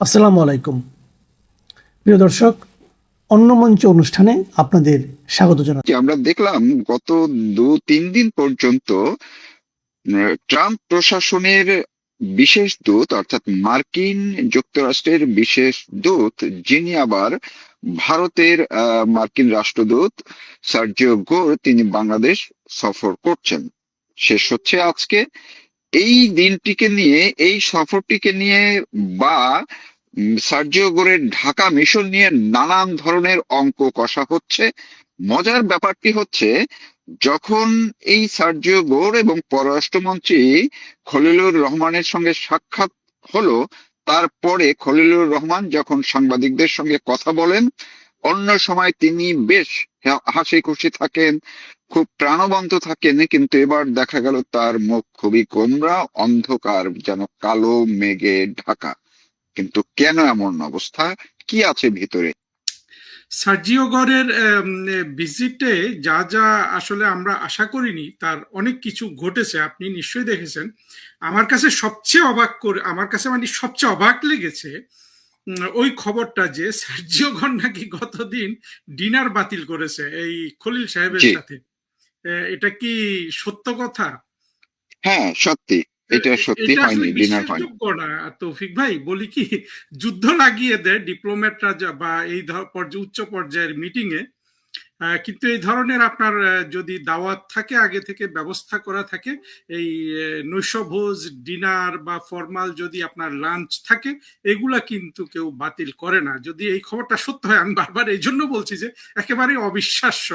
আসসালামু আলাইকুম প্রিয় দর্শক, অন্য মঞ্চ অনুষ্ঠানে আপনাদের স্বাগত জানাচ্ছি। আমরা দেখলাম গত 2-3 দিন পর্যন্ত ট্রাম্প প্রশাসনের বিশেষ দূত অর্থাৎ মার্কিন যুক্তরাষ্ট্রের বিশেষ দূত, যিনি আবার ভারতের মার্কিন রাষ্ট্রদূত সার্জিও গোর, তিনি বাংলাদেশ সফর করছেন। শেষ হচ্ছে আজকে। এই দিনটিকে নিয়ে, এই সফরটিকে নিয়ে বা সার্জিও গোরের ঢাকা মিশন নিয়ে নানান ধরনের অঙ্ক কষা হচ্ছে। মজার ব্যাপারটি হচ্ছে, যখন এই সার্জিও গোর এবং পররাষ্ট্রমন্ত্রী খলিলুর রহমানের সঙ্গে সাক্ষাৎ হলো, তারপরে খলিলুর রহমান যখন সাংবাদিকদের সঙ্গে কথা বলেন, অন্য সময় তিনি বেশ হাসি খুশি থাকেন, খুব প্রাণবন্ত থাকেন, কিন্তু এবার দেখা গেল তার মুখ খুবই গোমড়া, অন্ধকার, যেন কালো মেঘে ঢাকা। কিন্তু কেন এমন অবস্থা? কি আছে ভিতরে? সার্জিও গরের ভিজিটে যা যা আসলে আমরা আশা করিনি তার অনেক কিছু ঘটেছে, আপনি নিশ্চয়ই দেখেছেন। আমার কাছে মানে সবচেয়ে অবাক লেগেছে ওই খবরটা যে সার্জিও গর নাকি গতদিন ডিনার বাতিল করেছে এই খলিল সাহেবের জি, সাথে। এটা কি সত্য কথা? হ্যাঁ, সত্যি। এটা সত্যি এটা আসলে হয়নি, ডিনার হয়নি। বিশ্বাসযোগ্য না। তৌফিক ভাই, বলি কি, যুদ্ধ লাগিয়ে দেয় ডিপ্লোম্যাটরা বা এই উচ্চ পর্যায়ের মিটিং এ। কিন্তু এই ধরনের আপনার যদি দাওয়াত থাকে, আগে থেকে ব্যবস্থা করা থাকে, এই নৈশভোজ, ডিনার বা ফর্মাল যদি আপনার লাঞ্চ থাকে, এগুলা কিন্তু কেউ বাতিল করে না। যদি এই খবরটা সত্য হয়, আমি বারবার এই জন্য বলছি যে একেবারে অবিশ্বাস্য।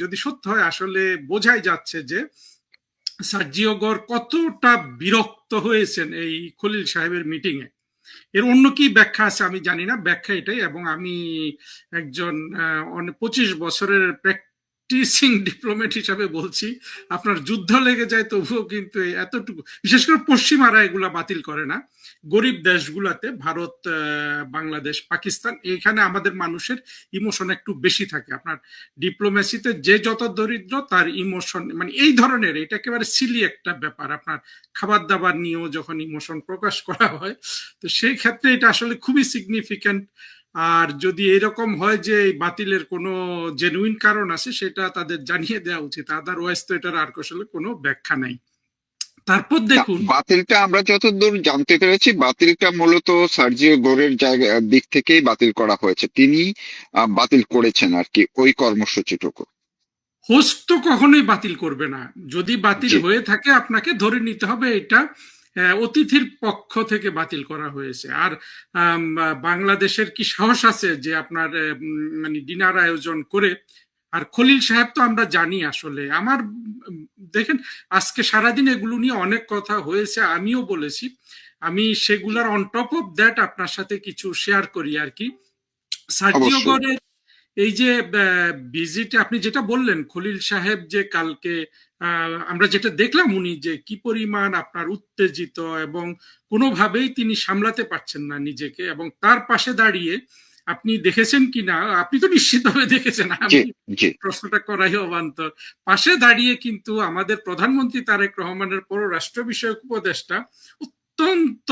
যদি সত্য হয়, আসলে বোঝাই যাচ্ছে যে সার্জিও গর কতটা বিরক্ত হয়েছেন এই খলিল সাহেবের মিটিং এ। এর অন্য কি ব্যাখ্যা আছে আমি জানি না, ব্যাখ্যা এটাই। এবং আমি একজন 25 বছরের প্র্যাকটিসিং ডিপ্লোম্যাট হিসাবে বলছি, আপনার যুদ্ধ লেগে যায় তবুও কিন্তু এতটুকু, বিশেষ করে পশ্চিমারা এগুলা বাতিল করে না। গরিব দেশগুলাতে, ভারত, বাংলাদেশ, পাকিস্তান, এখানে আমাদের মানুষের ইমোশন একটু বেশি থাকে। আপনার ডিপ্লোমেসিতে যে যত দরিদ্র তার ইমোশন, মানে এই ধরনের, এটা একেবারে সিলি একটা ব্যাপার। আপনার খাবার দাবার নিয়েও যখন ইমোশন প্রকাশ করা হয়, তো সেই ক্ষেত্রে এটা আসলে খুবই সিগনিফিক্যান্ট। আর যদি এরকম হয় যে এই বাতিলের কোনো জেনুইন কারণ আছে, সেটা তাদের জানিয়ে দেওয়া উচিত। আদারওয়াইজ তো এটার আর আসলে কোনো ব্যাখ্যা নাই। তারপর না, দেখুন, বাতিলটা আমরা যতদূর জানতে পেরেছি, বাতিলটা মূলত সার্জিও গোরের দিক থেকেই বাতিল করা হয়েছে। তিনি বাতিল করেছেন আর কি ওই কর্মসূচিটুকু। হোস্ট তো কখনোই বাতিল করবে না। যদি বাতিল জি, হয়ে থাকে, আপনাকে ধরে নিতে হবে এটা অতিথির পক্ষ থেকে বাতিল করা হয়েছে। আর বাংলাদেশের কি সাহস আছে যে আপনার মানে ডিনার আয়োজন করে। আর খলিল সাহেব তো আমরা জানি আসলে আমার, দেখেন, আজকে সারাদিন এগুলো নিয়ে অনেক কথা হয়েছে, আমিও বলেছি। আমি সেগুলার অন টপ অফ দ্যাট আপনার সাথে কিছু শেয়ার করি আর কি। সার্জিও অবশ্যই। গড়ের এই যে ভিজিটে আপনি যেটা বললেন, খলিল সাহেব যে কালকে, আমরা যেটা দেখলাম, উনি যে কি পরিমাণ আপনার উত্তেজিত এবং কোনোভাবেই তিনি সামলাতে পারছেন না নিজেকে, এবং তার পাশে দাঁড়িয়ে, আপনি দেখেছেন কিনা, আপনি তো নিশ্চিতভাবে দেখেছেন, জি, আমি জি। প্রশ্নটা করাই অবান্তর। পাশে দাঁড়িয়ে কিন্তু আমাদের প্রধানমন্ত্রী তারেক রহমানের পররাষ্ট্র বিষয়ক উপদেষ্টা অত্যন্ত,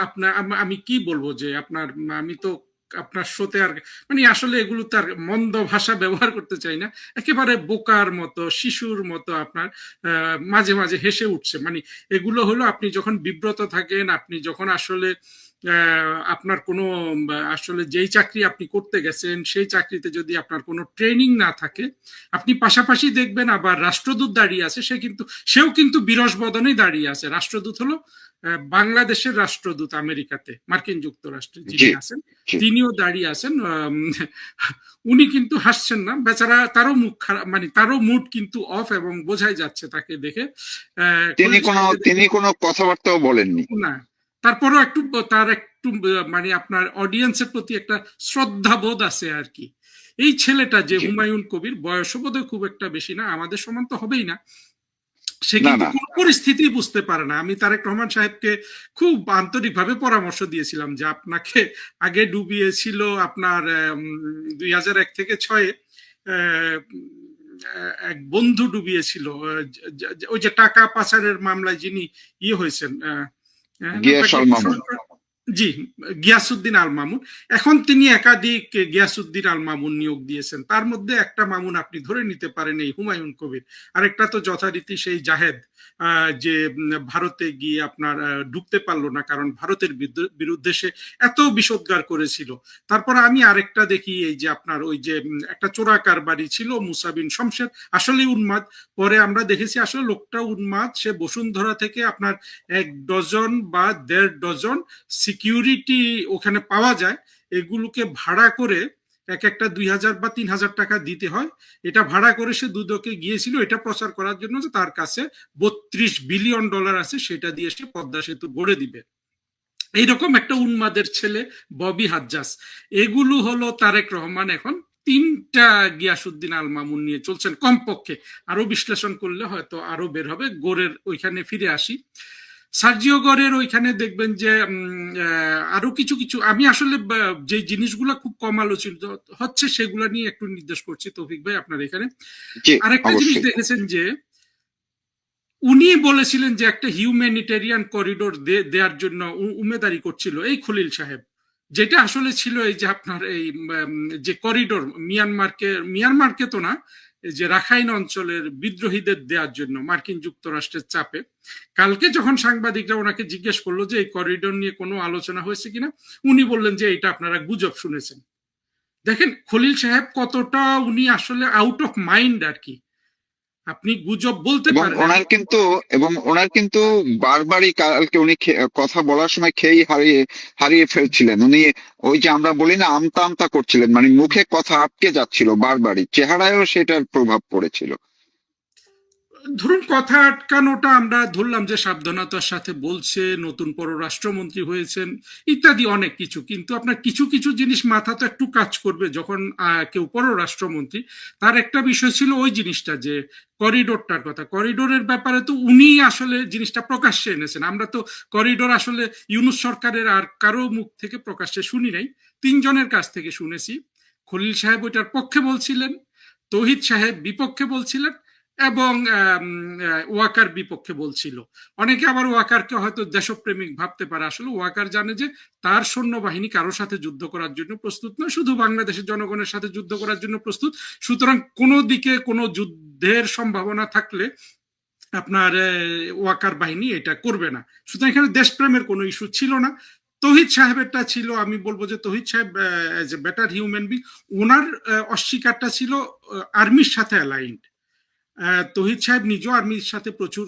আপনার আমি কি বলবো যে আপনার, আমি তো আপনার শোতে আর মানে আসলে এগুলো তার মন্দ ভাষা ব্যবহার করতে চাই না, একেবারে বোকার মতো, শিশুর মতো আপনার মাঝে মাঝে হেসে উঠছে। মানে এগুলো হলো, আপনি যখন বিব্রত থাকেন, আপনি যখন আসলে আপনার কোনো আসলে যেই চাকরি আপনি করতে গেছেন সেই চাকরিতে যদি আপনার কোনো ট্রেনিং না থাকে, আপনি পাশাপাশি দেখবেন আবার রাষ্ট্রদূত দাঁড়িয়ে আছে, সেও কিন্তু বিরস বদনেই দাঁড়িয়ে আছে। রাষ্ট্রদূত হলো বাংলাদেশের রাষ্ট্রদূত আমেরিকাতে, মার্কিন যুক্তরাষ্ট্রে জি, যিনি আছেন, জি। তিনিও দাঁড়িয়ে আছেন। উনি কিন্তু হাসছেন না, বেচারা, তারও মুখ খারাপ, মানে তারও মুড কিন্তু অফ, এবং বোঝাই যাচ্ছে তাকে দেখে। খলিল সাহেবকে দেখে তিনি কোনো কথাবার্তাও বলেননি। না। তারপরও একটু, তার একটু মানে আপনার অডিয়েন্সের প্রতি একটা শ্রদ্ধাবোধ আছে আর কি। এই ছেলেটা যে জি। হুমায়ুন কবির, বয়স বোধহয় খুব একটা বেশি না, আমাদের সমান তো হবেই না, সে না, কিন্তু না। কোন পরিস্থিতি বুঝতে পারে না। আমি তারেক রহমান সাহেবকে খুব আন্তরিকভাবে পরামর্শ দিয়েছিলাম যে আপনাকে আগে ডুবিয়েছিল আপনার 2001 থেকে 6-এ এক বন্ধু ডুবিয়েছিল, ওই যে টাকা পাচারের মামলায় যিনি ইয়ে হয়েছেন, গিয়া নামটাকে একটু সালমামুন। স্মরণ করেন। জি, গিয়াসউদ্দিন আল মামুন। এখন তিনি একাধিক গিয়াসউদ্দিন আল মামুন নিয়োগ দিয়েছেন। তার মধ্যে একটা মামুন আপনি ধরে নিতে পারেন এই হুমায়ুন কবির। আরেকটা তো যথারীতি সেই জাহেদ, যে ভারতে গিয়ে আপনার ঢুকতে পারলো না, কারণ ভারতের বিরুদ্ধে সে এত বিষোদ্গার করেছিল। তারপর আমি আরেকটা দেখি, এই যে আপনার ওই যে একটা চোরা কারবারি ছিল মুসা বিন শমশের, আসলে উন্মাদ। পরে আমরা দেখেছি আসলে লোকটা উন্মাদ। সে বসুন্ধরা থেকে আপনার 1 ডজন বা 1.5 ডজন সিকিউরিটি ওখানে পাওয়া যায়, এগুলোকে ভাড়া করে এক একটা 2,000 বা 3,000 টাকা দিতে হয়। এটা ভাড়া করে সে দুদকে গিয়েছিল এটা প্রচার করার জন্য যে তার কাছে $32 বিলিয়ন আছে, সেটা দিয়ে সে পদ্মা সেতু গড়ে দিবে। এইরকম একটা উন্মাদের ছেলে ববি হাজ্জাজ। এগুলো হলো তারেক রহমান এখন 3টা গিয়াসউদ্দিন আল মামুন নিয়ে চলছেন কমপক্ষে। আরো বিশ্লেষণ করলে হয়তো আরো বের হবে। গোরের ওইখানে ফিরে আসি, সার্জিও গরের ওইখানে দেখবেন যে আরো কিছু কিছু আমি আসলে যে জিনিসগুলো খুব কম আলোচিত হচ্ছে সেগুলো নিয়ে একটু নির্দেশ করছি তৌফিক ভাই আপনার এখানে। জি, আরেকটা জিনিস অবশ্যই। দেখেছেন যে উনি বলেছিলেন যে একটা হিউম্যানিটেরিয়ান করিডোর দেওয়ার জন্য উমেদারি করছিল এই খলিল সাহেব, যেটা আসলে ছিল এই যে আপনার এই যে করিডোর মিয়ানমারকে তো না, যে রাখাইন অঞ্চলের বিদ্রোহীদের দেওয়ার জন্য মার্কিন যুক্তরাষ্ট্রের চাপে। কালকে যখন সাংবাদিকরা ওনাকে জিজ্ঞেস করলো যে এই করিডোর নিয়ে কোনো আলোচনা হয়েছে কিনা, উনি বললেন যে এটা আপনারা গুজব শুনেছেন। দেখেন খলিল সাহেব কতটা উনি আসলে আউট অফ মাইন্ড আর কি। আপনি গুজব বলতে এবং পারেন। ওনার কিন্তু বারবারই কালকে উনি কথা বলার সময় খেয়েই হারিয়ে হারিয়ে ফেলছিলেন উনি। ওই যে আমরা বলি না, আমতা আমতা করছিলেন, মানে মুখে কথা আটকে যাচ্ছিল বারবারই, চেহারায়ও সেটার প্রভাব পড়েছিল। ধরুন কথা আটকানোটা আমরা ধরলাম যে সাবধানতার সাথে বলছে, নতুন পররাষ্ট্রমন্ত্রী হয়েছেন ইত্যাদি অনেক কিছু, কিন্তু আপনার কিছু কিছু জিনিস মাথা তো একটু কাজ করবে যখন কেউ পররাষ্ট্রমন্ত্রী। তার একটা বিষয় ছিল ওই জিনিসটা যে করিডোরটার কথা, করিডোরের ব্যাপারে তো উনি আসলে জিনিসটা প্রকাশ্যে এনেছেন। আমরা তো করিডোর আসলে ইউনূস সরকারের আর কারো মুখ থেকে প্রকাশ্যে শুনি নাই, 3 জনের কাছ থেকে শুনেছি। খলিল সাহেব ওইটার পক্ষে বলছিলেন, তৌহিদ সাহেব বিপক্ষে বলছিলেন, এবং ওয়াকার বিপক্ষে বলছিল। অনেকে আবার ওয়াকারকে হয়তো দেশপ্রেমিক ভাবতে পারে, আসলে ওয়াকার জানে যে তার সৈন্যবাহিনী কারোর সাথে যুদ্ধ করার জন্য প্রস্তুত নয়, শুধু বাংলাদেশের জনগণের সাথে যুদ্ধ করার জন্য প্রস্তুত। সুতরাং কোনো দিকে কোনো যুদ্ধের সম্ভাবনা থাকলে আপনার ওয়াকার বাহিনী এটা করবে না। সুতরাং এখানে দেশপ্রেমের কোনো ইস্যু ছিল না। তৌহিদ সাহেবেরটা ছিল, আমি বলবো যে তৌহিদ সাহেব as a better human being, ওনার অস্বীকারটা ছিল আর্মির সাথে অ্যালাইন্ড। তৌহিদ সাহেব নিজেও আর্মির সাথে প্রচুর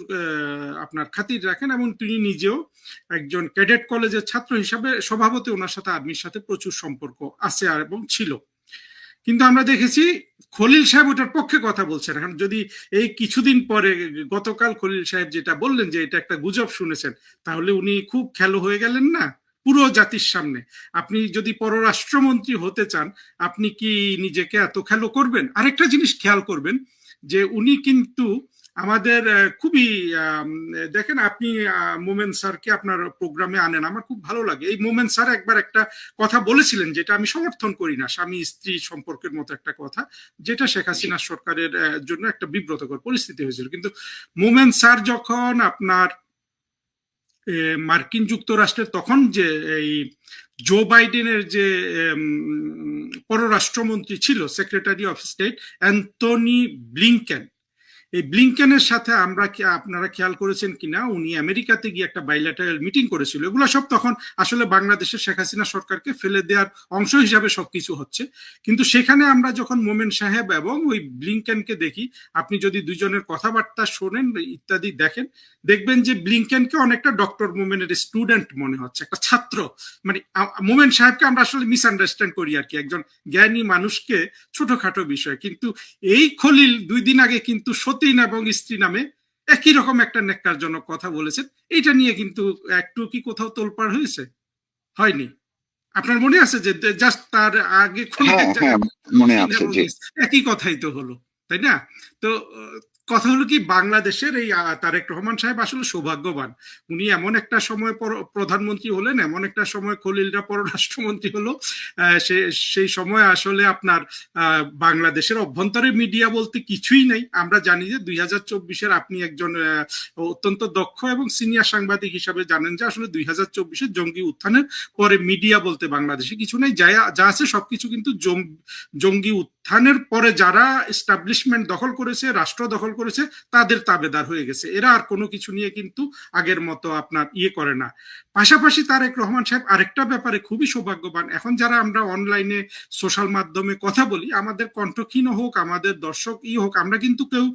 আপনার খাতির রাখেন, এবং তিনি নিজেও একজন ক্যাডেট কলেজের ছাত্র হিসাবে স্বভাবতই ওনার সাথে আর্মির সাথে প্রচুর সম্পর্ক আছে আর এবং ছিল। কিন্তু আমরা দেখেছি খলিল সাহেব ওটার পক্ষে কথা বলছেন। এখন যদি এই কিছুদিন পরে গতকাল খলিল সাহেব যেটা বললেন যে এটা একটা গুজব শুনেছেন, তাহলে উনি খুব খেলো হয়ে গেলেন না পুরো জাতির সামনে। আপনি যদি পররাষ্ট্রমন্ত্রী হতে চান, আপনি কি নিজেকে এত খেলো করবেন? আরেকটা জিনিস খেয়াল করবেন যে উনি কিন্তু আমাদের খুবই দেখেন, আপনি মোমেন স্যারকে আপনার প্রোগ্রামে আনেন, আমার খুব ভালো লাগে। এই মোমেন স্যার একবার একটা কথা বলেছিলেন যেটা আমি সমর্থন করি না, স্বামী স্ত্রী সম্পর্কের মতো একটা কথা, যেটা শেখ হাসিনা সরকারের জন্য একটা বিব্রতকর পরিস্থিতি হয়েছিল। কিন্তু মোমেন স্যার যখন আপনার মার্কিন যুক্তরাষ্ট্রের তখন যে এই জো বাইডেনের যে পররাষ্ট্রমন্ত্রী ছিল, secretary of state Antony Blinken, এই ব্লিংকেনের সাথে আপনারা খেয়াল করেছেন কিনা, উনি আমেরিকাতে গিয়ে একটা বাইল্যাটারাল মিটিং করেছিল। এগুলো সব তখন আসলে বাংলাদেশের শেখ হাসিনা সরকারকে ফেলে দেওয়ার অংশ হিসাবে সবকিছু হচ্ছে। কিন্তু সেখানে আমরা যখন মোমেন সাহেব এবং ওই ব্লিংকেনকে দেখি, আপনি যদি দুজনের কথাবার্তা শোনেন ইত্যাদি দেখেন, দেখবেন যে ব্লিংকেনকে অনেকটা ডক্টর মোমেনের স্টুডেন্ট মনে হচ্ছে, একটা ছাত্র। মানে মোমেন সাহেবকে আমরা আসলে মিসআন্ডারস্ট্যান্ড করি আর কি, একজন জ্ঞানী মানুষকে ছোটখাটো বিষয়। কিন্তু এই খলিল 2 দিন আগে কিন্তু সতীন এবং স্ত্রী নামে একই রকম একটা ন্যাক্কারজনক কথা বলেছেন। এইটা নিয়ে কিন্তু একটু কি কোথাও তোলপাড় হয়েছে? হয়নি। আপনার মনে আছে যে জাস্ট তার আগে খলিলের হ্যাঁ, হ্যাঁ, জায়গায় মনে সতীন আছে। এবং জি। একই কথাই তো হলো, তাই না? তো কথা হলো কি, বাংলাদেশের এই তারেক রহমান সাহেব আসলে সৌভাগ্যবান। উনি এমন একটা সময় প্রধানমন্ত্রী হলেন, এমন একটা সময় খলিলরা পররাষ্ট্রমন্ত্রী হলো। সেই সময় আসলে আপনার বাংলাদেশের অভ্যন্তরে মিডিয়া বলতে কিছুই নেই। আমরা জানি যে 2024-এর আপনি একজন অত্যন্ত দক্ষ এবং সিনিয়র সাংবাদিক হিসাবে জানেন যে আসলে 2024-এর জঙ্গি উত্থানের পরে মিডিয়া বলতে বাংলাদেশে কিছু নেই। যা আছে সবকিছু কিন্তু জঙ্গি উত্থানের পরে যারা এস্টাবলিশমেন্ট দখল করেছে, রাষ্ট্র দখল করেছে, তাদের তাবেদার হয়ে গেছে। এরা আর কোনো কিছু নিয়ে কিন্তু আগের মতো আপনার করে না। পাশাপাশি তারেক রহমান সাহেব আরেকটা ব্যাপারে খুবই সৌভাগ্যবান। এখন যারা আমরা অনলাইনে সোশ্যাল মাধ্যমে কথা বলি, আমাদের কণ্ঠ ক্ষীণ হোক, আমাদের দর্শক হোক, আমরা কিন্তু কেউ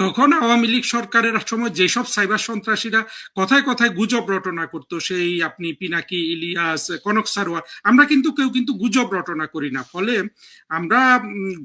তখন আওয়ামী লীগ সরকারের সময় যেসব সাইবার সন্ত্রাসীরা কথায় কথায় গুজব রটনা করতো, সেই আপনি পিনাকি, ইলিয়াস, কনক সারোয়ার, আমরা কিন্তু কেউ কিন্তু গুজব রটনা করি না। ফলে আমরা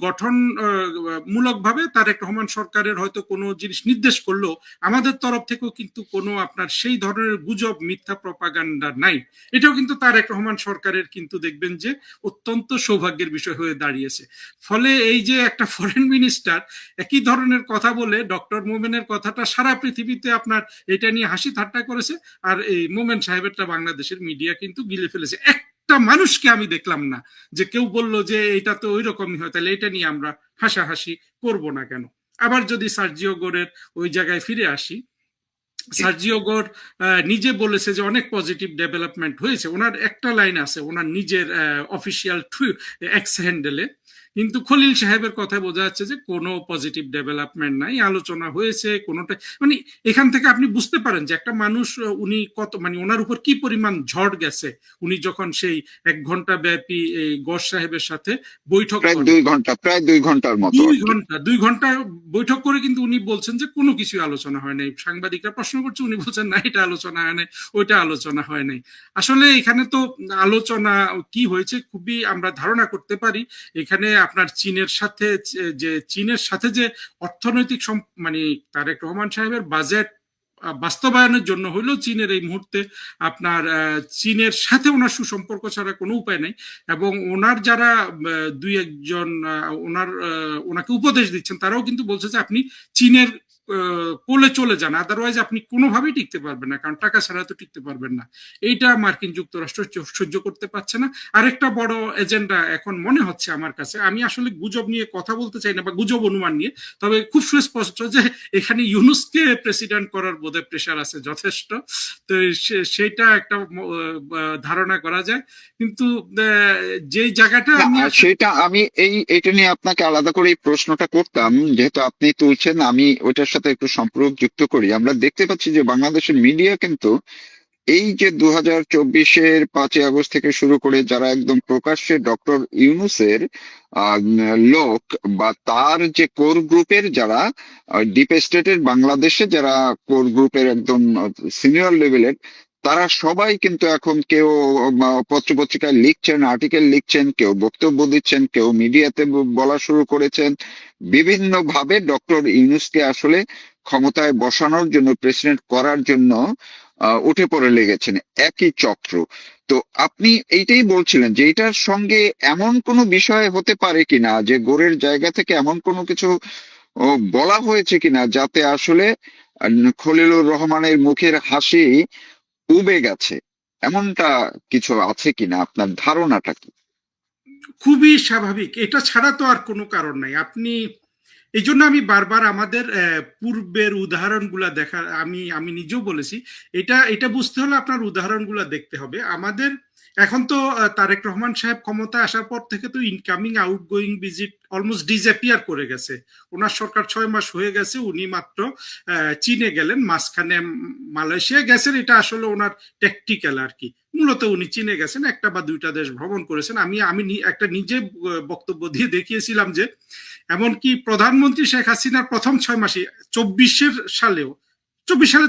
গঠনমূলকভাবে তারেক রহমান সরকারের হয়তো কোনো জিনিস নির্দেশ করলো, আমাদের তরফ থেকেও কিন্তু কোনো আপনার সেই ধরনের গুজব, মিথ্যা প্রপাগান্ডা নাই। এটাও কিন্তু তারেক রহমান সরকারের কিন্তু দেখবেন যে অত্যন্ত সৌভাগ্যের বিষয় হয়ে দাঁড়িয়েছে। ফলে এই যে একটা ফরেন মিনিস্টার একই ধরনের কথা বলে, ডক্টর মোমেনের কথাটা সারা পৃথিবীতে আপনার এটা নিয়ে হাসি ঠাট্টা করেছে, আর এই মোমেন সাহেবেরটা বাংলাদেশের মিডিয়া কিন্তু গিলে ফেলেছে। একটা মানুষকে আমি দেখলাম না যে কেউ বলল যে এটা তো ওই রকমই হয়, তাহলে এটা নিয়ে আমরা হাসাহাসি করব না কেন। আবার যদি সার্জিও গোরের ওই জায়গায় ফিরে আসি, সার্জিও গোর নিজে বলেছে যে অনেক পজিটিভ ডেভেলপমেন্ট হয়েছে। ওনার একটা লাইন আছে ওনার নিজের অফিসিয়াল এক্স হ্যান্ডেলে, কিন্তু খলিল সাহেবের কথায় বোঝা যাচ্ছে যে কোনো পজিটিভ ডেভেলপমেন্ট নাই, আলোচনা হয়েছে কোনোটা, মানে এখান থেকে আপনি বুঝতে পারেন যে একটা মানুষ উনি কত, মানে ওনার উপর কি পরিমাণ ঝড় গেছে। উনি যখন সেই 1 ঘন্টা ব্যাপী এই গস সাহেবের সাথে বৈঠক করেন, প্রায় 2 ঘন্টার মতো, 2 ঘন্টা বৈঠক করে কিন্তু উনি বলছেন যে কোনো কিছু আলোচনা হয় নাই। সাংবাদিকরা প্রশ্ন করছে, উনি বলছেন না, এটা আলোচনা হয় নাই, ওইটা আলোচনা হয় নাই। আসলে এখানে তো আলোচনা কি হয়েছে খুবই আমরা ধারণা করতে পারি। এখানে আপনার চীনের সাথে যে অর্থনৈতিক মানে তারেক রহমান সাহেবের বাজেট বাস্তবায়নের জন্য হইলেও চীনের এই মুহূর্তে আপনার চীনের সাথে ওনার সুসম্পর্ক ছাড়া কোনো উপায় নেই। এবং ওনার যারা দুই একজন ওনাকে উপদেশ দিচ্ছেন, তারাও কিন্তু বলছে যে আপনি চীনের কোলে চলে যান, আদারওয়াইজ আপনি কোনোভাবেই টিকতে পারবেন না, কারণ টাকা ছাড়া তো টিকতে পারবেন না। এইটা মার্কিন যুক্তরাষ্ট্র সহ্য করতে পারছে না। আরেকটা বড় এজেন্ডা এখন মনে হচ্ছে আমার কাছে, আমি আসলে গুজব নিয়ে কথা বলতে চাই না বা গুজব অনুমান নিয়ে, তবে খুব সুস্পষ্ট যে এখানে ইউনুসকে প্রেসিডেন্ট করার বোধহয় প্রেশার আছে যথেষ্ট। তো সেটা একটা ধারণা করা যায়। কিন্তু যে জায়গাটা সেটা আমি এটা নিয়ে আপনাকে আলাদা করে এই প্রশ্নটা করতাম, যেহেতু আপনি তুলছেন, আমি ওইটার সাথে একটু সম্পর্ক যুক্ত করি। আমরা দেখতে পাচ্ছি যে বাংলাদেশের মিডিয়া কিন্তু এই যে 2024-এর 5ই আগস্ট থেকে শুরু করে যারা একদম প্রকাশ্যে ডক্টর ইউনূসের লোক বা তার যে কোর গ্রুপের যারা ডিপ স্টেটের বাংলাদেশে যারা কোর গ্রুপের একদম সিনিয়র লেভেলের, তারা সবাই কিন্তু এখন কেউ পত্রপত্রিকায় লিখছেন, আর্টিকেল লিখছেন, কেউ বক্তব্য দিচ্ছেন, কেউ মিডিয়াতে বলা শুরু করেছেন, বিভিন্ন ভাবে ডক্টর ইউনূসকে আসলে ক্ষমতায় বসানোর জন্য, প্রেসিডেন্ট করার জন্য উঠে পড়ে লেগেছেন একই চক্র। তো আপনি এইটাই বলছিলেন যে এটার সঙ্গে এমন কোনো বিষয় হতে পারে কিনা, যে গোরের জায়গা থেকে এমন কোনো কিছু বলা হয়েছে কিনা যাতে আসলে খলিলুর রহমানের মুখের হাসি উবে গেছে, এমনটা কিছু আছে কিনা, আপনার ধারণাটা কি? খুবই স্বাভাবিক, এটা ছাড়া তো আর কোনো কারণ নাই। আপনি এই জন্য আমি বারবার আমাদের পূর্বের উদাহরণগুলা দেখা, আমি নিজেও বলেছি, এটা বুঝতে হলে আপনার উদাহরণগুলা দেখতে হবে আমাদের। এখন তো তারেক রহমান সাহেব ক্ষমতায় আসার পর থেকে তো incoming outgoing visit almost disappear করে গেছে। ওনার সরকার 6 মাস হয়ে গেছে, উনি মাত্র চীনে গেলেন, মাঝখানে মালয়েশিয়া গেছেন। এটা আসলে ওনার ট্যাকটিক্যাল আর কি। মূলত উনি চীনে গেছেন, একটা বা দুইটা দেশ ভ্রমণ করেছেন। আমি একটা নিজে বক্তব্য দিয়ে দেখিয়েছিলাম যে এমনকি প্রধানমন্ত্রী শেখ হাসিনার প্রথম 6 মাসে 24 সালে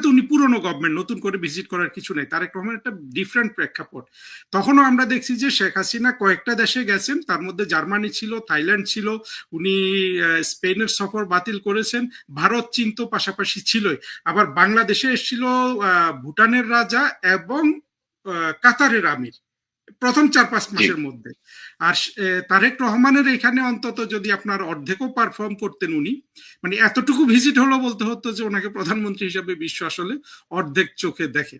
তো উনি পুরনো গভর্নমেন্ট, নতুন করে ভিজিট করার কিছু নেই। তারেক রহমান একটা ডিফারেন্ট প্রেক্ষাপট। তখনও আমরা দেখছি যে শেখ হাসিনা কয়েকটা দেশে গেছেন, তার মধ্যে জার্মানি ছিল, থাইল্যান্ড ছিল, উনি স্পেনের সফর বাতিল করেছেন, ভারত চীন তো পাশাপাশি ছিলই। আবার বাংলাদেশে এসেছিল ভুটানের রাজা এবং কাতারের আমির, প্রথম 4-5 জি। মাসের মধ্যে। আর তারেক রহমানের এখানে অন্তত যদি আপনার অর্ধেকও পারফর্ম করতেন উনি, মানে এতটুকু ভিজিট হলো বলতে হতো যে ওনাকে প্রধানমন্ত্রী হিসাবে বিশ্ব আসলে অর্ধেক চোখে দেখে।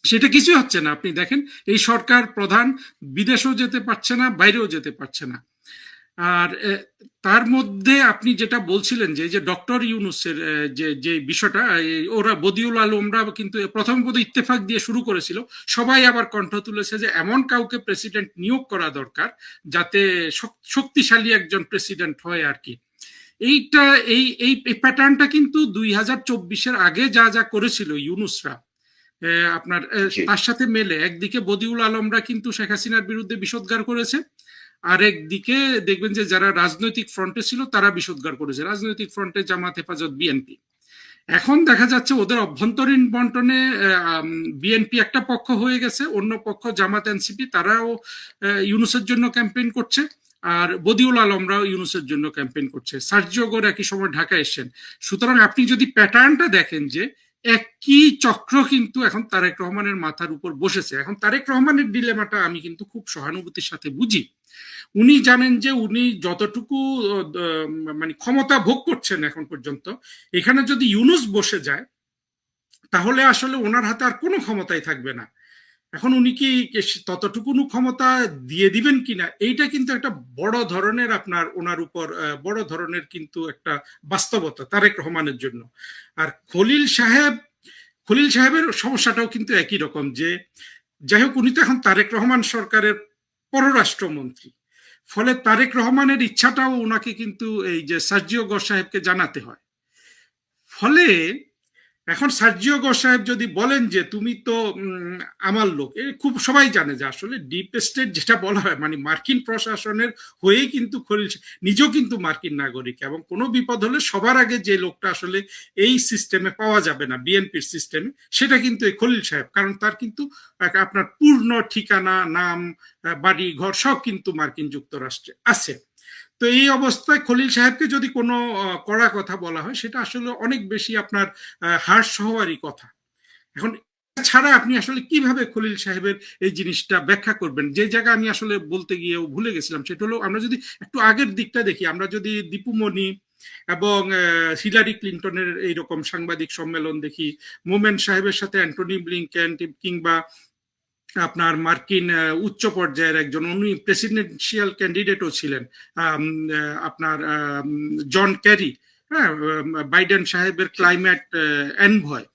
সেটা কিছুই হচ্ছে না। আপনি দেখেন এই সরকার প্রধান বিদেশেও যেতে পারছে না, বাইরেও যেতে পারছে না। আর তার মধ্যে আপনি যেটা বলছিলেন যে যে ডক্টর ইউনূসের যে যে বিষয়টা, ওরা বদিউল আলমরা কিন্তু প্রথম বোধ ইত্তেফাক দিয়ে শুরু করেছিল, সবাই আবার কণ্ঠ তুলেছে যে এমন কাউকে প্রেসিডেন্ট নিয়োগ করা দরকার যাতে শক্তিশালী একজন প্রেসিডেন্ট হয় আর কি। এইটা এই এই প্যাটার্নটা কিন্তু 2024-এর আগে যা যা করেছিল ইউনূসরা, আপনার জি। তার সাথে মেলে। একদিকে বদিউল আলমরা কিন্তু শেখ হাসিনার বিরুদ্ধে বিষোদ্গার করেছে, আর একদিকে দেখবেন যে যারা রাজনৈতিক ফ্রন্টে ছিল তারা বিষোদ্গার করেছে, রাজনৈতিক ফ্রন্টে জামাত, হেফাজত, বিএনপি। এখন দেখা যাচ্ছে ওদের অভ্যন্তরীণ বন্টনে বিএনপি একটা পক্ষ হয়ে গেছে, অন্য পক্ষ জামাত, এনসিপি, তারাও ইউনূসের জন্য ক্যাম্পেইন করছে, আর বদিউল আলমরাও ইউনূসের জন্য ক্যাম্পেইন করছে। সার্জিও গোর একই সময় ঢাকা এসেছেন। সুতরাং আপনি যদি প্যাটার্নটা দেখেন যে একই চক্র কিন্তু এখন তারেক রহমানের মাথার উপর বসেছে। এখন তারেক রহমানের ডিলেমাটা আমি কিন্তু খুব সহানুভূতির সাথে বুঝি। উনি জানেন যে উনি যতটুকু মানে ক্ষমতা ভোগ করছেন এখন পর্যন্ত, এখানে যদি ইউনূস বসে যায় তাহলে আসলে ওনার হাতে আর কোনো ক্ষমতাই থাকবে না। এখন উনি কি ততটুকু ক্ষমতা দিয়ে দিবেন কিনা, এইটা কিন্তু একটা বড় ধরনের আপনার ওনার উপর বড় ধরনের কিন্তু একটা বাস্তবতা তারেক রহমানের জন্য। আর খলিল সাহেবের সমস্যাটাও কিন্তু একই রকম, যে যাই হোক উনি তো এখন তারেক রহমান সরকারের পররাষ্ট্রমন্ত্রী, ফলে তারেক রহমানের ইচ্ছাটাও ওনাকে কিন্তু এই যে সার্জিও গর সাহেবকে জানাতে হয়। ফলে এখন সার্জিও গর সাহেব যদি বলেন যে তুমি তো আমার লোক, খুব সবাই জানে যে আসলে ডিপ স্টেট যেটা বলা হয়, মানে মার্কিন প্রশাসনের হয়েই কিন্তু খলিল নিজেও কিন্তু মার্কিন নাগরিক, এবং কোনো বিপদ হলে সবার আগে যে লোকটা আসলে এই সিস্টেমে পাওয়া যাবে না, বিএনপির সিস্টেমে, সেটা কিন্তু এই খলিল সাহেব। কারণ তার কিন্তু আপনার পূর্ণ ঠিকানা, নাম, বাড়ি ঘর সব কিন্তু মার্কিন যুক্তরাষ্ট্রে আছে। তো এই অবস্থায় খলিল সাহেবকে যদি কোনো কড়া কথা বলা হয়, সেটা আসলে অনেক বেশি আপনার হার্শ হওয়ারই কথা। এখন ছাড়া আপনি আসলে কিভাবে খলিল সাহেবের এই জিনিসটা ব্যাখ্যা করবেন? যে জায়গা আমি আসলে বলতে গিয়েও ভুলে গেছিলাম, সেটা হলো আমরা যদি একটু আগের দিকটা দেখি, আমরা যদি দীপু মনি এবং হিলারি ক্লিন্টনের এইরকম সাংবাদিক সম্মেলন দেখি, মোমেন সাহেবের সাথে অ্যান্টনি ব্লিংকেন কিংবা আপনার মার্কিন উচ্চ পর্যায়ের একজন, উনি প্রেসিডেন্সিয়াল ক্যান্ডিডেটও ছিলেন, আপনার জন ক্যারি, হ্যাঁ, বাইডেন সাহেবের ক্লাইমেট এনভয়,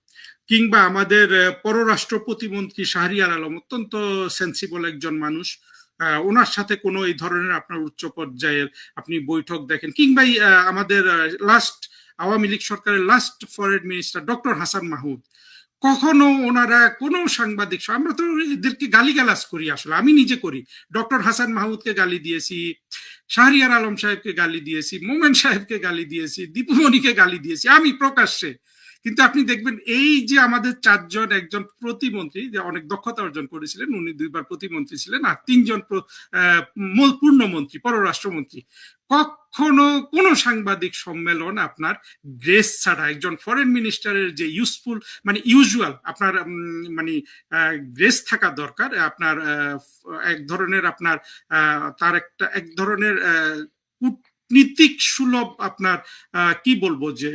কিংবা আমাদের পররাষ্ট্র প্রতিমন্ত্রী শাহরিয়ার আলম, অত্যন্ত সেন্সিবল একজন মানুষ, ওনার সাথে কোনো এই ধরনের আপনার উচ্চ পর্যায়ের আপনি বৈঠক দেখেন, কিংবা আমাদের লাস্ট আওয়ামী লীগ সরকারের last foreign minister doctor Hasan Mahmud, কখনো ওনারা কোনো সাংবাদিক, আমরা তো এদেরকে গালিগালাজ করি, আসলে আমি নিজে করি, ডক্টর হাসান মাহমুদকে গালি দিয়েছি, শাহরিয়ার আলম সাহেবকে গালি দিয়েছি, মোমেন সাহেবকে গালি দিয়েছি, দীপুমণিকে গালি দিয়েছি আমি প্রকাশ্যে। কিন্তু আপনি দেখবেন এই যে আমাদের 4 জন, একজন প্রতিমন্ত্রী যে অনেক দক্ষতা অর্জন করেছিলেন, উনি 2বার প্রতিমন্ত্রী ছিলেন, আর 3 জন পূর্ণমন্ত্রী, পররাষ্ট্রমন্ত্রী, কখনো কোনো সাংবাদিক সম্মেলন আপনার গ্রেস ছাড়া, একজন ফরেন মিনিস্টারের যে ইউজফুল মানে ইউজুয়াল আপনার মানে গ্রেস থাকা দরকার, আপনার এক ধরনের আপনার তার একটা এক ধরনের কূটনীতিক সুলভ আপনার কি বলবো যে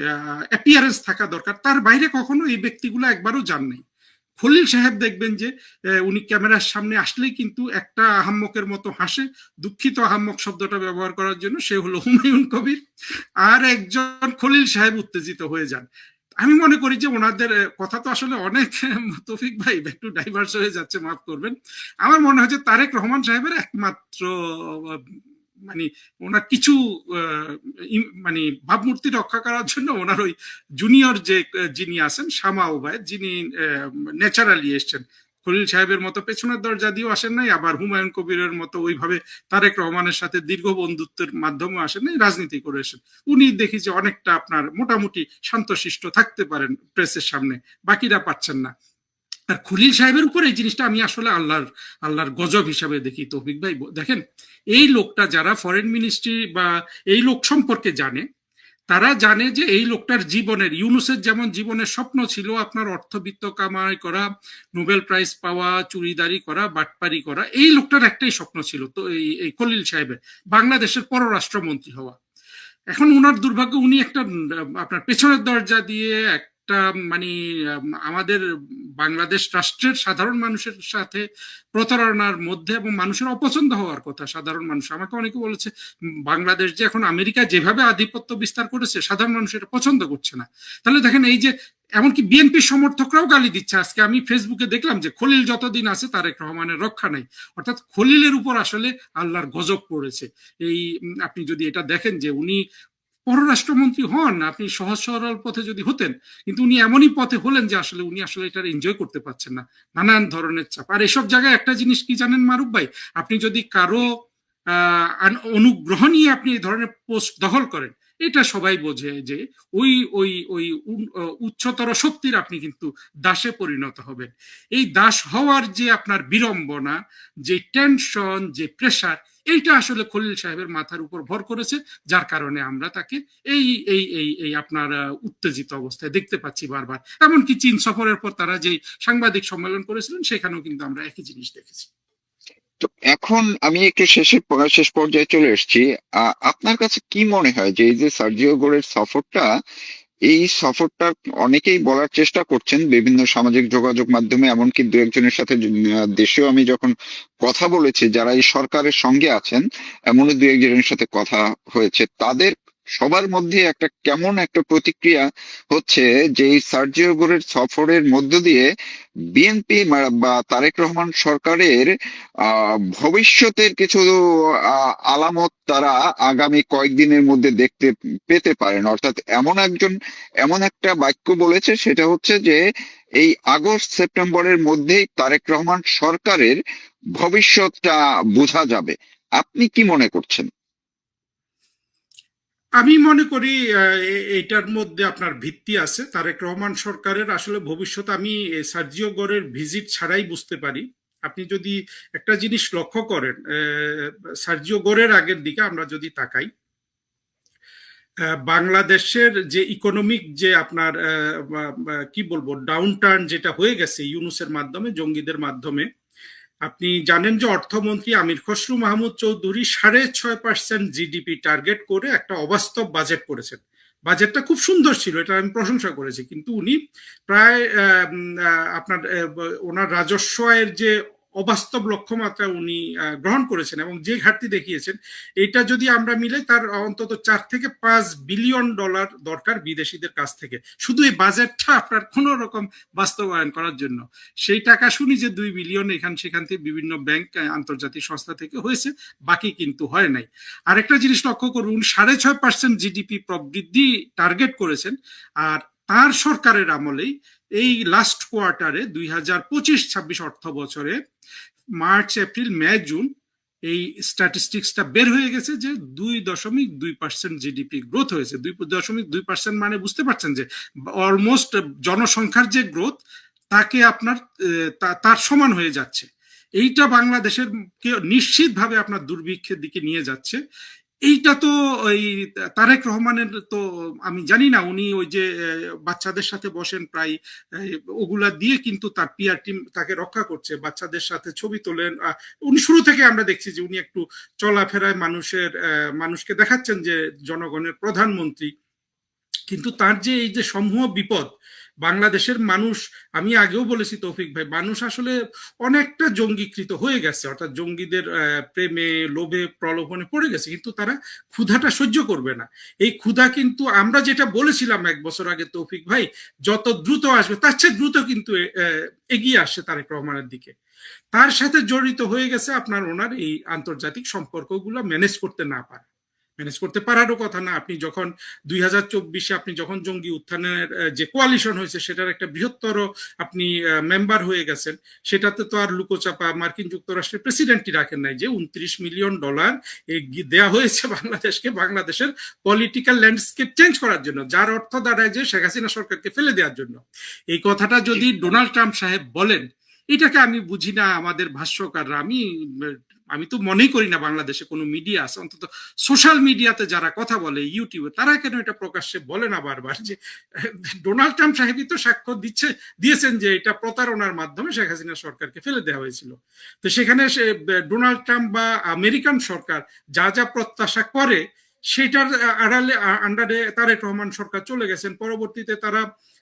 অ্যাপিয়ারেন্স থাকা দরকার, তার বাইরে কখনো এই ব্যক্তিগুলো একবারও যান নাই। খলিল সাহেব দেখবেন যে উনি ক্যামেরার সামনে আসলেই কিন্তু একটা আহাম্মকের মতো হাসে, দুঃখিত আহাম্মক শব্দটা ব্যবহার করার জন্য, সে হলো হুমায়ুন কবির, আর একজন খলিল সাহেব উত্তেজিত হয়ে যান। আমি মনে করি যে ওনাদের কথা তো আসলে অনেক, তৌফিক ভাই একটু ডাইভার্স হয়ে যাচ্ছে, মাফ করবেন, আমার মনে হয় যে তারেক রহমান সাহেবের একমাত্র মানে ওনার কিছু মানে ভাবমূর্তি রক্ষা করার জন্য ওনার ওই জুনিয়র যে যিনি আছেন শামা ওবায়দ, যিনি ন্যাচারালি এসছেন, খলিল সাহেবের মতো পেছনের দরজা দিয়েও আসেন নাই, আবার হুমায়ুন কবিরের মতো ওইভাবে তারেক রহমানের সাথে দীর্ঘ বন্ধুত্বের মাধ্যমে আসেন নাই, রাজনীতি করে এসেন। উনি দেখি যে অনেকটা আপনার মোটামুটি শান্তশিষ্ট থাকতে পারেন প্রেসের সামনে, বাকিরা পাচ্ছেন না। আর খলিল সাহেবের উপর এই জিনিসটা আমি আসলে আল্লাহর গজব হিসাবে দেখি। তৌফিক ভাই দেখেন, এই লোকটা যারা ফরেন মিনিস্ট্রি বা এই লোক সম্পর্কে জানে, তারা জানে যে এই লোকটার জীবনের, ইউনুসের যেমন জীবনের স্বপ্ন ছিল আপনার অর্থবিত্ত কামাই করা, নোবেল প্রাইজ পাওয়া, চুরিদারি করা, বাটপারি করা, এই লোকটার একটাই স্বপ্ন ছিল তো এই খলিল সাহেবের বাংলাদেশের পররাষ্ট্রমন্ত্রী হওয়া। এখন উনার দুর্ভাগ্য, উনি একটা আপনার পেছনের দরজা দিয়ে একটা মানে আমাদের বাংলাদেশ রাষ্ট্রের সাধারণ মানুষের সাথে প্রতারণার মধ্যে, এবং মানুষের অপছন্দ হওয়ার কথা সাধারণ মানুষ। আমাকে অনেকে বলেছে বাংলাদেশ যে এখন আমেরিকা যেভাবে আধিপত্য বিস্তার করেছে সাধারণ মানুষ এটা পছন্দ করছে না। তাহলে দেখেন এই যে এমনকি বিএনপি সমর্থকরাও গালি দিচ্ছে। আজকে আমি ফেসবুকে দেখলাম যে খলিল যতদিন আছে তারেক রহমানের রক্ষা নাই, অর্থাৎ খলিলের উপর আসলে আল্লাহর গজব পড়েছে। এই আপনি যদি এটা দেখেন যে উনি পররাষ্ট্রমন্ত্রী হন, আপনি সহজ সরল পথে যদি হতেন, কিন্তু উনি এমনই পথে হলেন যে আসলে উনি আসলে এটা এনজয় করতে পারছেন না, নানান ধরনের চাপ। আর এসব জায়গায় একটা জিনিস কি জানেন মারুফ ভাই, আপনি যদি কারো অনুগ্রহ নিয়ে আপনি এই ধরনের পোস্ট দখল করেন, এটা সবাই বোঝে যে ওই ওই ওই উচ্চতর শক্তির আপনি কিন্তু দাসে পরিণত হবেন। এই দাস হওয়ার যে আপনার বিড়ম্বনা, যে টেনশন, যে প্রেশার, এইটা আসলে খলিল সাহেবের মাথার উপর ভর করেছে, যার কারণে আমরা তাকে এই এই এই এই আপনার উত্তেজিত অবস্থায় দেখতে পাচ্ছি বারবার। এমনকি চীন সফরের পর তারা যে সাংবাদিক সম্মেলন করেছিলেন সেখানেও কিন্তু আমরা একই জিনিস দেখেছি। তো এখন আমি একটু শেষ পর্যায়ে চলে এসেছি। আপনার কাছে কি মনে হয় যে এই যে সার্জিও গোরের সফরটা, এই সফরটা অনেকেই বলার চেষ্টা করছেন বিভিন্ন সামাজিক যোগাযোগ মাধ্যমে, এমনকি দু একজনের সাথে দেশেও আমি যখন কথা বলেছি যারা এই সরকারের সঙ্গে আছেন, এমনও দু একজনের সাথে কথা হয়েছে, তাদের সবার মধ্যে একটা কেমন একটা প্রতিক্রিয়া হচ্ছে যে এই সার্জিও গোরের সফরের মধ্য দিয়ে বিএনপি বা তারেক রহমান সরকারের ভবিষ্যতের কিছু আলামত তারা আগামী কয়েকদিনের মধ্যে দেখতে পেতে পারেন। অর্থাৎ এমন একটা বাক্য বলেছে, সেটা হচ্ছে যে এই আগস্ট সেপ্টেম্বরের মধ্যেই তারেক রহমান সরকারের ভবিষ্যৎটা বোঝা যাবে। আপনি কি মনে করছেন? আমি মনে করি এটার মধ্যে আপনার ভিত্তি আছে। তারেক রহমান সরকারের আসলে ভবিষ্যৎ আমি সার্জিও গোরের ভিজিট ছাড়াই বুঝতে পারি। আপনি যদি একটা জিনিস লক্ষ্য করেন, সার্জিও গোরের আগের দিকে আমরা যদি তাকাই, বাংলাদেশের যে ইকোনমিক যে আপনার কি বলবো ডাউন টার্ন যেটা হয়ে গেছে ইউনুসের মাধ্যমে, জঙ্গিদের মাধ্যমে, আপনি জানেন যে অর্থমন্ত্রী আমির খসরু মাহমুদ চৌধুরী 6.5% জিডিপি টার্গেট করে একটা অবাস্তব বাজেট করেছেন। বাজেটটা খুব সুন্দর ছিল, এটা আমি প্রশংসা করেছি, কিন্তু উনি প্রায় আপনার ওনার রাজস্ব আয়ের যে অবাস্তব লক্ষ্যমাত্রা উনি গ্রহণ করেছেন এবং যে ঘাটতি দেখিয়েছেন, এটা যদি আমরা মিলে তার অন্তত 4 থেকে 5 বিলিয়ন ডলার দরকার বিদেশিদের কাছ থেকে, শুধু এই বাজেটটা আপনার কোন রকম বাস্তবায়ন করার জন্য। সেই টাকা শুনি যে 2 বিলিয়ন এখান সেখান থেকে বিভিন্ন ব্যাংক, আন্তর্জাতিক সংস্থা থেকে হয়েছে, বাকি কিন্তু হয় নাই। আরেকটা জিনিস লক্ষ্য করুন, 6.5% জিডিপি প্রবৃদ্ধি টার্গেট করেছেন, আর তার সরকারের আমলেই এই লাস্ট কোয়ার্টারে 2025-26 অর্থ বছরে মার্চ এপ্রিল মে জুন এই স্ট্যাটিস্টিক্সটা বের হয়ে গেছে যে 2.2% জিডিপি গ্রোথ হয়েছে। 2.2% মানে বুঝতে পারছেন যে অলমোস্ট জনসংখ্যার যে গ্রোথ তাকে আপনার তার সমান হয়ে যাচ্ছে। এইটা বাংলাদেশের নিশ্চিতভাবে আপনার দুর্ভিক্ষের দিকে নিয়ে যাচ্ছে। এইটা তো ওই তারেক রহমানের তো আমি জানি না, উনি ওই যে বাচ্চাদের সাথে বসেন প্রায়, ওগুলা দিয়ে কিন্তু তার পিআর টিম তাকে রক্ষা করছে, বাচ্চাদের সাথে ছবি তোলেন। উনি শুরু থেকে আমরা দেখছি যে উনি একটু চলাফেরায় মানুষকে দেখাচ্ছেন যে জনগণের প্রধানমন্ত্রী, কিন্তু তার যে এই যে সমূহ বিপদ বাংলাদেশের মানুষ, আমি আগেও বলেছি তৌফিক ভাই, মানুষ আসলে অনেকটা জঙ্গিকৃত হয়ে গেছে, অর্থাৎ জঙ্গিদের প্রেমে লোভে প্রলোভনে পড়ে গেছে, কিন্তু তারা ক্ষুধাটা সহ্য করবে না। এই ক্ষুধা কিন্তু আমরা যেটা বলেছিলাম 1 বছর আগে তৌফিক ভাই, যত দ্রুত আসবে তার চেয়ে দ্রুত কিন্তু এগিয়ে আসছে তারেক রহমানের দিকে। তার সাথে জড়িত হয়ে গেছে আপনার ওনার এই আন্তর্জাতিক সম্পর্কগুলো ম্যানেজ করতে না পারে, ম্যানেজ করতে পারারও কথা না। আপনি যখন 2024-এ আপনি যখন জঙ্গি উত্থানের যে কোয়ালিশন হয়েছে সেটার একটা বৃহত্তর আপনি মেম্বার হয়ে গেছেন, সেটাতে তো আর লুকোচাপা মার্কিন যুক্তরাষ্ট্রের প্রেসিডেন্টই রাখেন নাই যে $29 মিলিয়ন দেয়া হয়েছে বাংলাদেশকে, বাংলাদেশের পলিটিক্যাল ল্যান্ডস্কেপ চেঞ্জ করার জন্য, যার অর্থ দাঁড়ায় যে শেখ হাসিনা সরকারকে ফেলে দেওয়ার জন্য। এই কথাটা যদি ডোনাল্ড ট্রাম্প সাহেব বলেন, এটাকে আমি বুঝি না আমাদের ভাষ্যকাররা। আমি তো মনেই করি না বাংলাদেশে কোনো মিডিয়া আছে, অন্তত সোশ্যাল মিডিয়াতে যারা কথা বলে ইউটিউবে, তারা কেন এটা প্রকাশ্যে বলে না বারবার যে ডোনাল্ড ট্রাম্প সাহেবই তো সাক্ষ্য দিয়েছেন যে এটা প্রতারণার মাধ্যমে শেখ হাসিনা সরকারকে ফেলে দেওয়া হয়েছিল। তো সেখানে ডোনাল্ড ট্রাম্প বা আমেরিকান সরকার যা যা প্রত্যাশা করে সেটার আড়ালে আন্ডারে তারেক রহমান সরকার চলে গেছেন। পরবর্তীতে তারা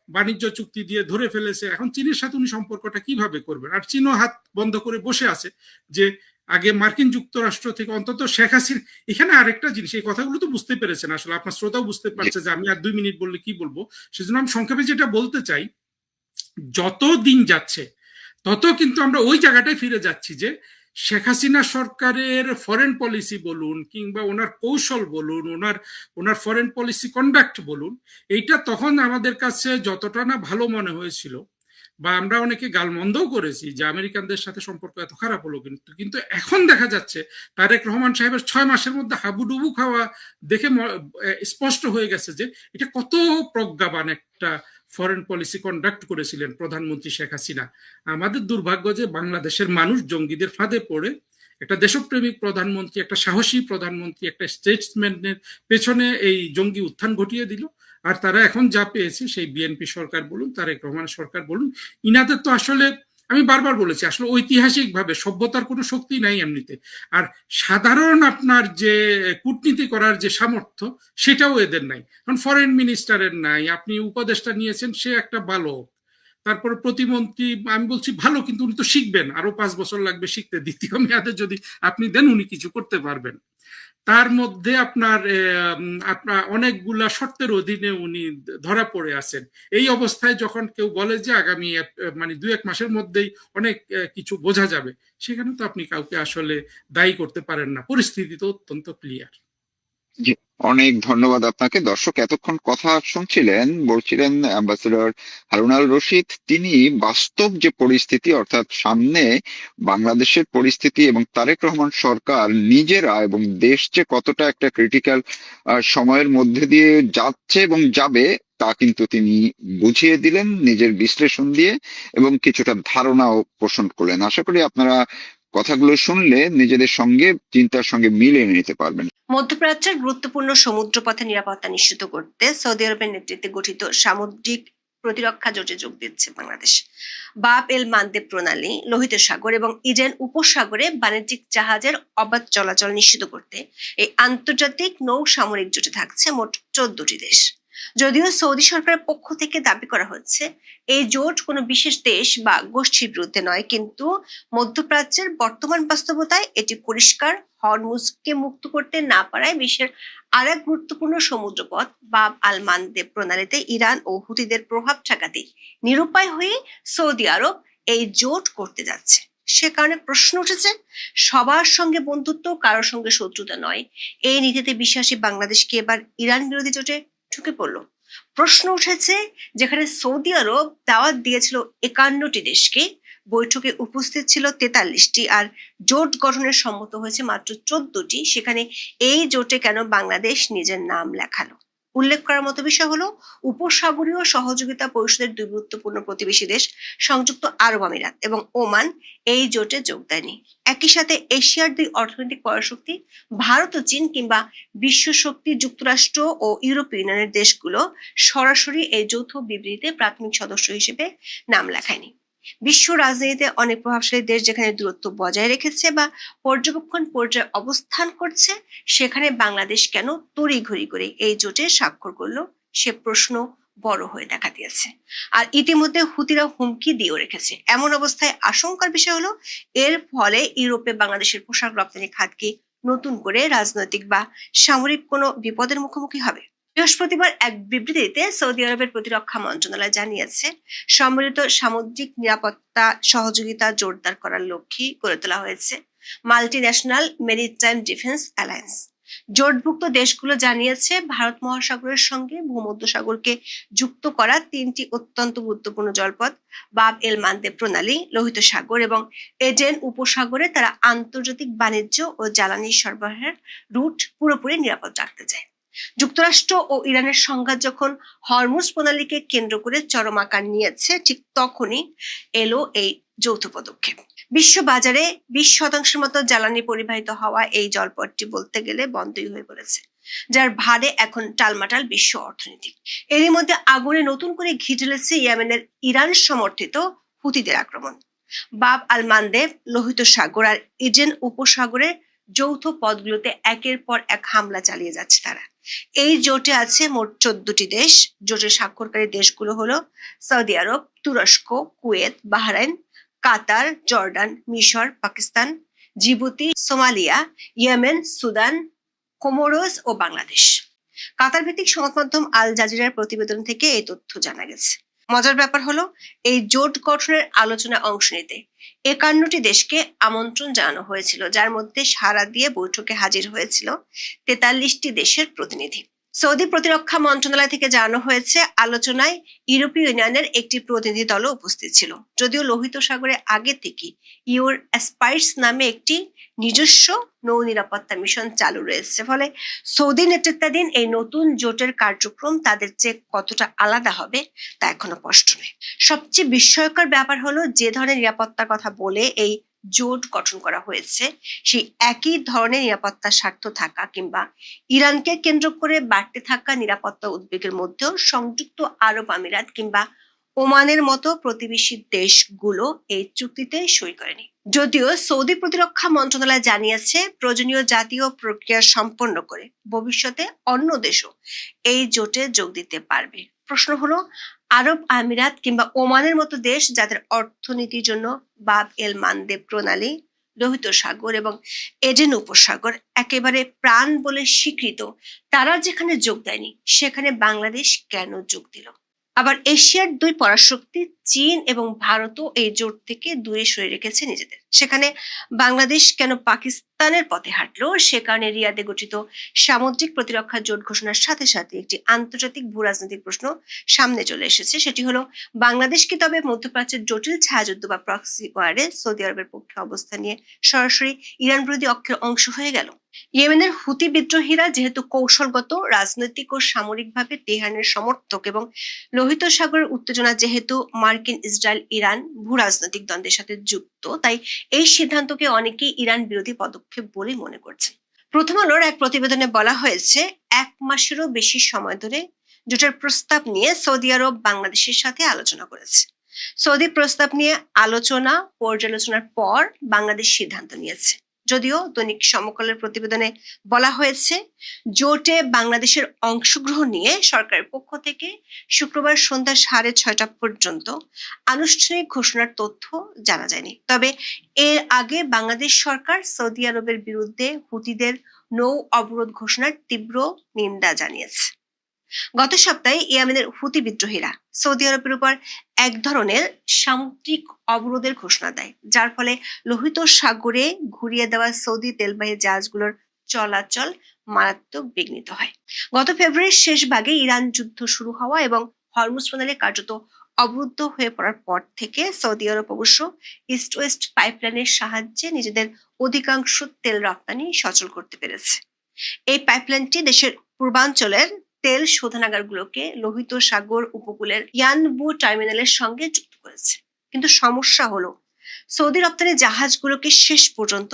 বাণিজ্য চুক্তি দিয়ে ধরে ফেলেছে। এখন চীনের সাথে উনি সম্পর্কটা কিভাবে করবেন? আর চীনও হাত বন্ধ করে বসে আছে যে আগে মার্কিন যুক্তরাষ্ট্র থেকে অন্তত শেখ হাসিনা। এখানে আরেকটা জিনিস, এই কথাগুলো তো বুঝতে পেরেছেন, আসলে আপনার শ্রোতাও বুঝতে পারছে যে আমি আর 2 মিনিট বললে কি বলবো, সেজন্য আমি সংক্ষেপে যেটা বলতে চাই, যত দিন যাচ্ছে তত কিন্তু আমরা ওই জায়গাটায় ফিরে যাচ্ছি যে শেখ হাসিনা সরকারের ফরেন পলিসি বলুন কিংবা ওনার কৌশল বলুন, ওনার ফরেন পলিসি কন্ডাক্ট বলুন, এইটা তখন আমাদের কাছে যতটা না ভালো মনে হয়েছিল, বা আমরা অনেকে গালমন্দও করেছি যে আমেরিকানদের সাথে সম্পর্ক এত খারাপ হলো, কিন্তু এখন দেখা যাচ্ছে তারেক রহমান সাহেবের 6 মাসের মধ্যে হাবুডুবু খাওয়া দেখে স্পষ্ট হয়ে গেছে যে এটা কত প্রজ্ঞাবান একটা ফরেন পলিসি কন্ডাক্ট করেছিলেন প্রধানমন্ত্রী শেখ হাসিনা। আমাদের দুর্ভাগ্য যে বাংলাদেশের মানুষ জঙ্গিদের ফাঁদে পড়ে একটা দেশপ্রেমিক প্রধানমন্ত্রী, একটা সাহসী প্রধানমন্ত্রী, একটা স্টেটসম্যানের পেছনে এই জঙ্গি উত্থান ঘটিয়ে দিল। আর তারা এখন যা পেয়েছে, সেই বিএনপি সরকার বলুন, তারেক রহমান সরকার বলুন, ইনাদের তো আসলে আমি বারবার বলেছি আসলে ঐতিহাসিকভাবে সভ্যতার কোনো শক্তি নাই এমনিতে। আর সাধারণ আপনার যে কূটনীতি করার যে সামর্থ্য, সেটাও এদের নাই। কারণ ফরেন মিনিস্টারের নাই, আপনি উপদেষ্টা নিয়েছেন, সে একটা বালক। তারপরে প্রতিমন্ত্রী আমি বলছি ভালো, কিন্তু উনি তো শিখবেন, আরো 5 বছর লাগবে শিখতে। দ্বিতীয় মেয়াদে যদি আপনি দেন, উনি কিছু করতে পারবেন। তার মধ্যে আপনার অনেকগুলা শর্তের অধীনে উনি ধরা পড়ে আছেন। এই অবস্থায় যখন কেউ বলে যে আগামী মানে 2-1 মাসের মধ্যেই অনেক কিছু বোঝা যাবে, সেখানে তো আপনি কাউকে আসলে দায়ী করতে পারেন না। পরিস্থিতি তো অত্যন্ত ক্লিয়ার। জি, অনেক ধন্যবাদ আপনাকে। দর্শক এতক্ষণ কথা শুনছিলেন, বলছিলেন অ্যাম্বাসেডর হারুন আল রশিদ। তিনি বাস্তব যে পরিস্থিতি, অর্থাৎ সামনে বাংলাদেশের পরিস্থিতি এবং তারেক রহমান সরকার নিজেরা এবং দেশ যে কতটা একটা ক্রিটিক্যাল সময়ের মধ্যে দিয়ে যাচ্ছে এবং যাবে, তা কিন্তু তিনি বুঝিয়ে দিলেন নিজের বিশ্লেষণ দিয়ে এবং কিছুটা ধারণাও পোষণ করলেন। আশা করি আপনারা কথাগুলো শুনলে নিজেদের সঙ্গে চিন্তার সঙ্গে মিলিয়ে নিতে পারবেন। মধ্যপ্রাচ্যের গুরুত্বপূর্ণ সমুদ্রপথে নিরাপত্তা নিশ্চিত করতে সৌদি আরবের নেতৃত্বে গঠিত সামুদ্রিক প্রতিরক্ষা জোটে যোগ দিচ্ছে বাংলাদেশ। বাব এল মানদেব প্রণালী, লোহিত সাগর এবং ইডেন উপসাগরে বাণিজ্যিক জাহাজের অবাধ চলাচল নিশ্চিত করতে এই আন্তর্জাতিক নৌ সামরিক জোটে থাকছে মোট 14টি দেশ। যদিও সৌদি সরকারের পক্ষ থেকে দাবি করা হচ্ছে এই জোট কোনো বিশেষ দেশ বা গোষ্ঠীর বিরুদ্ধে নয়, কিন্তু মধ্যপ্রাচ্যের বর্তমান বাস্তবতায় এটি পরিষ্কার। হরমুজকে মুক্ত করতে না পারায় বিশ্বের আরেক গুরুত্বপূর্ণ সমুদ্রপথ বাব আল মানদেব প্রণালীতে ইরান ও হুতিদের প্রভাব ঠেকাতে নিরুপায় হয়ে সৌদি আরব এই জোট করতে যাচ্ছে। সে কারণে প্রশ্ন উঠেছে, সবার সঙ্গে বন্ধুত্ব, কারোর সঙ্গে শত্রুতা নয়, এই নীতিতে বিশ্বাসী বাংলাদেশ কি এবার ইরান বিরোধী জোটে ঢুকে পড়লো? প্রশ্ন উঠেছে, যেখানে সৌদি আরব দাওয়াত দিয়েছিল 51টি দেশকে, বৈঠকে উপস্থিত ছিল 43টি, আর জোট গঠনের সম্মত হয়েছে মাত্র 14টি, সেখানে এই জোটে কেন বাংলাদেশ নিজের নাম লেখালো? উল্লেখ করার মতো বিষয় হলো, উপসাগরীয় সহযোগিতা পরিষদের 2 গুরুত্বপূর্ণ প্রতিবেশী দেশ সংযুক্ত আরব আমিরাত এবং ওমান এই জোটে যোগ দেয়নি। একই সাথে এশিয়ার 2 অর্থনৈতিক পরাশক্তি ভারত ও চীন কিংবা বিশ্ব শক্তি যুক্তরাষ্ট্র ও ইউরোপীয় ইউনিয়নের দেশগুলো সরাসরি এই যৌথ বিবৃতিতে প্রাথমিক সদস্য হিসেবে নাম লেখায়নি। বিশ্ব রাজনীতিতে অনেক প্রভাবশালী দেশ যেখানে দূরত্ব বজায় রেখেছে বা পর্যবেক্ষণ পর্যায়ে অবস্থান করছে, সেখানে বাংলাদেশ কেন তড়িঘড়ি করে এই জোটে স্বাক্ষর করলো, সে প্রশ্ন বড় হয়ে দেখা দিয়েছে। আর ইতিমধ্যে হুতিরা হুমকি দিয়েও রেখেছে। এমন অবস্থায় আশঙ্কার বিষয় হলো, এর ফলে ইউরোপে বাংলাদেশের পোশাক রপ্তানি খাত কি নতুন করে রাজনৈতিক বা সামরিক কোনো বিপদের মুখোমুখি হবে? বৃহস্পতিবার এক বিবৃতিতে সৌদি আরবের প্রতিরক্ষা মন্ত্রণালয় জানিয়েছে, সম্মিলিত সামুদ্রিক নিরাপত্তা সহযোগিতা জোরদার করার লক্ষ্যে গড়ে তোলা হয়েছে multi national maritime defence alliance. জোটভুক্ত দেশগুলো জানিয়েছে, ভারত মহাসাগরের সঙ্গে ভূমধ্যসাগরকে যুক্ত করা 3টি অত্যন্ত গুরুত্বপূর্ণ জলপথ বাব এল মানদেব প্রণালী, লোহিত সাগর এবং এডেন উপসাগরে তারা আন্তর্জাতিক বাণিজ্য ও জ্বালানি সরবরাহের রুট পুরোপুরি নিরাপদ রাখতে চায়। যুক্তরাষ্ট্র ও ইরানের সংঘাত যখন হরমুজ প্রণালীকে কেন্দ্র করে চরম আকার নিয়েছে, ঠিক তখনই এলো এই যৌথ পদক্ষেপ। বিশ্ব বাজারে 20% মতো জ্বালানি পরিবাহিত হওয়া এই জলপথটি বলতে গেলে বন্ধই হয়ে পড়েছে, যার ভারে এখন টালমাটাল বিশ্ব অর্থনীতি। এরই মধ্যে আগুনে নতুন করে ঘি ঢেলেছে ইয়েমেনের ইরান সমর্থিত হুতিদের আক্রমণ। বাব আল মানদেব, লোহিত সাগর আর ইডেন উপসাগরের যৌথ পথগুলোতে একের পর এক হামলা চালিয়ে যাচ্ছে তারা। এই জোটে আছে মোট 14টি দেশ। জোটের স্বাক্ষরকারী দেশগুলো হলো সৌদি আরব, তুরস্ক, কুয়েত, বাহরাইন, কাতার, জর্ডান, মিশর, Pakistan, Djibouti, Somalia, Yemen, Sudan, Comoros ও বাংলাদেশ। কাতার ভিত্তিক সংবাদ মাধ্যম আল জাজিরার প্রতিবেদন থেকে এই তথ্য জানা গেছে। মজার ব্যাপার হলো, এই জোট গঠনের আলোচনায় অংশ নিতে 51টি দেশকে আমন্ত্রণ জানানো হয়েছিল, যার মধ্যে সাড়া দিয়ে বৈঠকে হাজির হয়েছিল 43টি দেশের প্রতিনিধি। সৌদি প্রতিরক্ষা মন্ত্রণালয় থেকে জানানো হয়েছে, আলোচনায় ইউরোপীয় ইউনিয়নের একটি প্রতিনিধি দলও উপস্থিত ছিল। যদিও লোহিত সাগরে আগে থেকে ইউর অ্যাসপাইরস নামে একটি নিজস্ব নৌ নিরাপত্তা মিশন চালু রয়েছে, ফলে সৌদি নেতৃত্বাধীন এই নতুন জোটের কার্যক্রম তাদের চেয়ে কতটা আলাদা হবে তা এখনো স্পষ্ট নয়। সবচেয়ে বিস্ময়কর ব্যাপার হলো, যে ধরনের নিরাপত্তার কথা বলে এই জোট গঠন করা হয়েছে, সেই একই ধরনের নিরাপত্তার স্বার্থ থাকা কিংবা ইরানকে কেন্দ্র করে বাড়তে থাকা নিরাপত্তা উদ্বেগের মধ্যেও সংযুক্ত আরব আমিরাত কিংবা ওমানের মতো প্রতিবেশী দেশগুলো এই চুক্তিতে সই করেনি। যদিও সৌদি প্রতিরক্ষা মন্ত্রণালয় জানিয়েছে, প্রয়োজনীয় জাতীয় প্রক্রিয়া সম্পন্ন করে ভবিষ্যতে অন্য দেশও এই জোটে যোগ দিতে পারবে। প্রশ্ন হলো, আরব আমিরাত কিংবা ওমানের মতো দেশ, যাদের অর্থনীতির জন্য বাব এল মানদেব প্রণালী, লোহিত সাগর এবং এডেন উপসাগর একেবারে প্রাণ বলে স্বীকৃত, তারা যেখানে যোগ দেয়নি, সেখানে বাংলাদেশ কেন যোগ দিল? আবার এশিয়ার দুই পরাশক্তি চীন এবং ভারতও এই জোট থেকে দূরে সরে রেখেছে নিজেদের। সেখানে বাংলাদেশ কেন পাকিস্তানের পথে হাঁটলো? সে কারণে রিয়াদে গঠিত সামুদ্রিক প্রতিরক্ষা জোট ঘোষণার সাথে সাথে একটি আন্তর্জাতিক ভূ রাজনৈতিক প্রশ্ন সামনে চলে এসেছে। সেটি হলো, বাংলাদেশ কি তবে মধ্যপ্রাচ্যের জটিল ছায়াযুদ্ধ বা প্রক্সি ওয়ারে সৌদি আরবের পক্ষে অবস্থান নিয়ে সরাসরি ইরান বিরোধী অক্ষের অংশ হয়ে গেল? ইয়েমেনের হুতি বিদ্রোহীরা যেহেতু কৌশলগত, রাজনৈতিক ও সামরিকভাবে তেহরানের সমর্থক এবং লোহিত সাগরের উত্তেজনা যেহেতু মার্কিন, ইসরায়েল, ইরান ভূ রাজনৈতিক দ্বন্দ্বের সাথে যুক্ত, তাই এই সিদ্ধান্তকে অনেকেই ইরান বিরোধী পদক্ষেপ বলেই মনে করছেন। প্রথম আলোর এক প্রতিবেদনে বলা হয়েছে, 1 মাসেরও বেশি সময় ধরে জোটের প্রস্তাব নিয়ে সৌদি আরব বাংলাদেশের সাথে আলোচনা করেছে। সৌদি প্রস্তাব নিয়ে আলোচনা পর্যালোচনার পর বাংলাদেশ সিদ্ধান্ত নিয়েছে। যদিও দৈনিক সমকালের প্রতিবেদনে বলা হয়েছে, জোটে বাংলাদেশের অংশগ্রহণ নিয়ে সরকারের পক্ষ থেকে শুক্রবার সন্ধ্যা 6:30 পর্যন্ত আনুষ্ঠানিক ঘোষণার তথ্য জানা যায়নি। তবে এর আগে বাংলাদেশ সরকার সৌদি আরবের বিরুদ্ধে হুতিদের নৌ অবরোধ ঘোষণার তীব্র নিন্দা জানিয়েছে। গত সপ্তাহে ইয়েমেনের হুতি বিদ্রোহীরা সৌদি আরবের উপর এক ধরনের সামুদ্রিক অবরোধের ঘোষণা দেয়, যার ফলে লোহিত সাগরে ঘুরিয়ে দেওয়া সৌদি তেলবাহী জাহাজগুলোর চলাচল মারাত্মক বিঘ্নিত হয়। গত ফেব্রুয়ারির শেষ ভাগে ইরান যুদ্ধ শুরু হওয়া এবং হরমুজ প্রণালী কার্যত অবরুদ্ধ হয়ে পড়ার পর থেকে সৌদি আরব অবশ্য ইস্ট ওয়েস্ট পাইপলাইনের সাহায্যে নিজেদের অধিকাংশ তেল রপ্তানি সচল করতে পেরেছে। এই পাইপলাইনটি দেশের পূর্বাঞ্চলের তেল শোধনাগারগুলোকে লোহিত সাগর উপকূলের ইয়ানবু টার্মিনালের সঙ্গে যুক্ত করেছে। কিন্তু সমস্যা হলো, সৌদি রপ্তানি জাহাজগুলোকে শেষ পর্যন্ত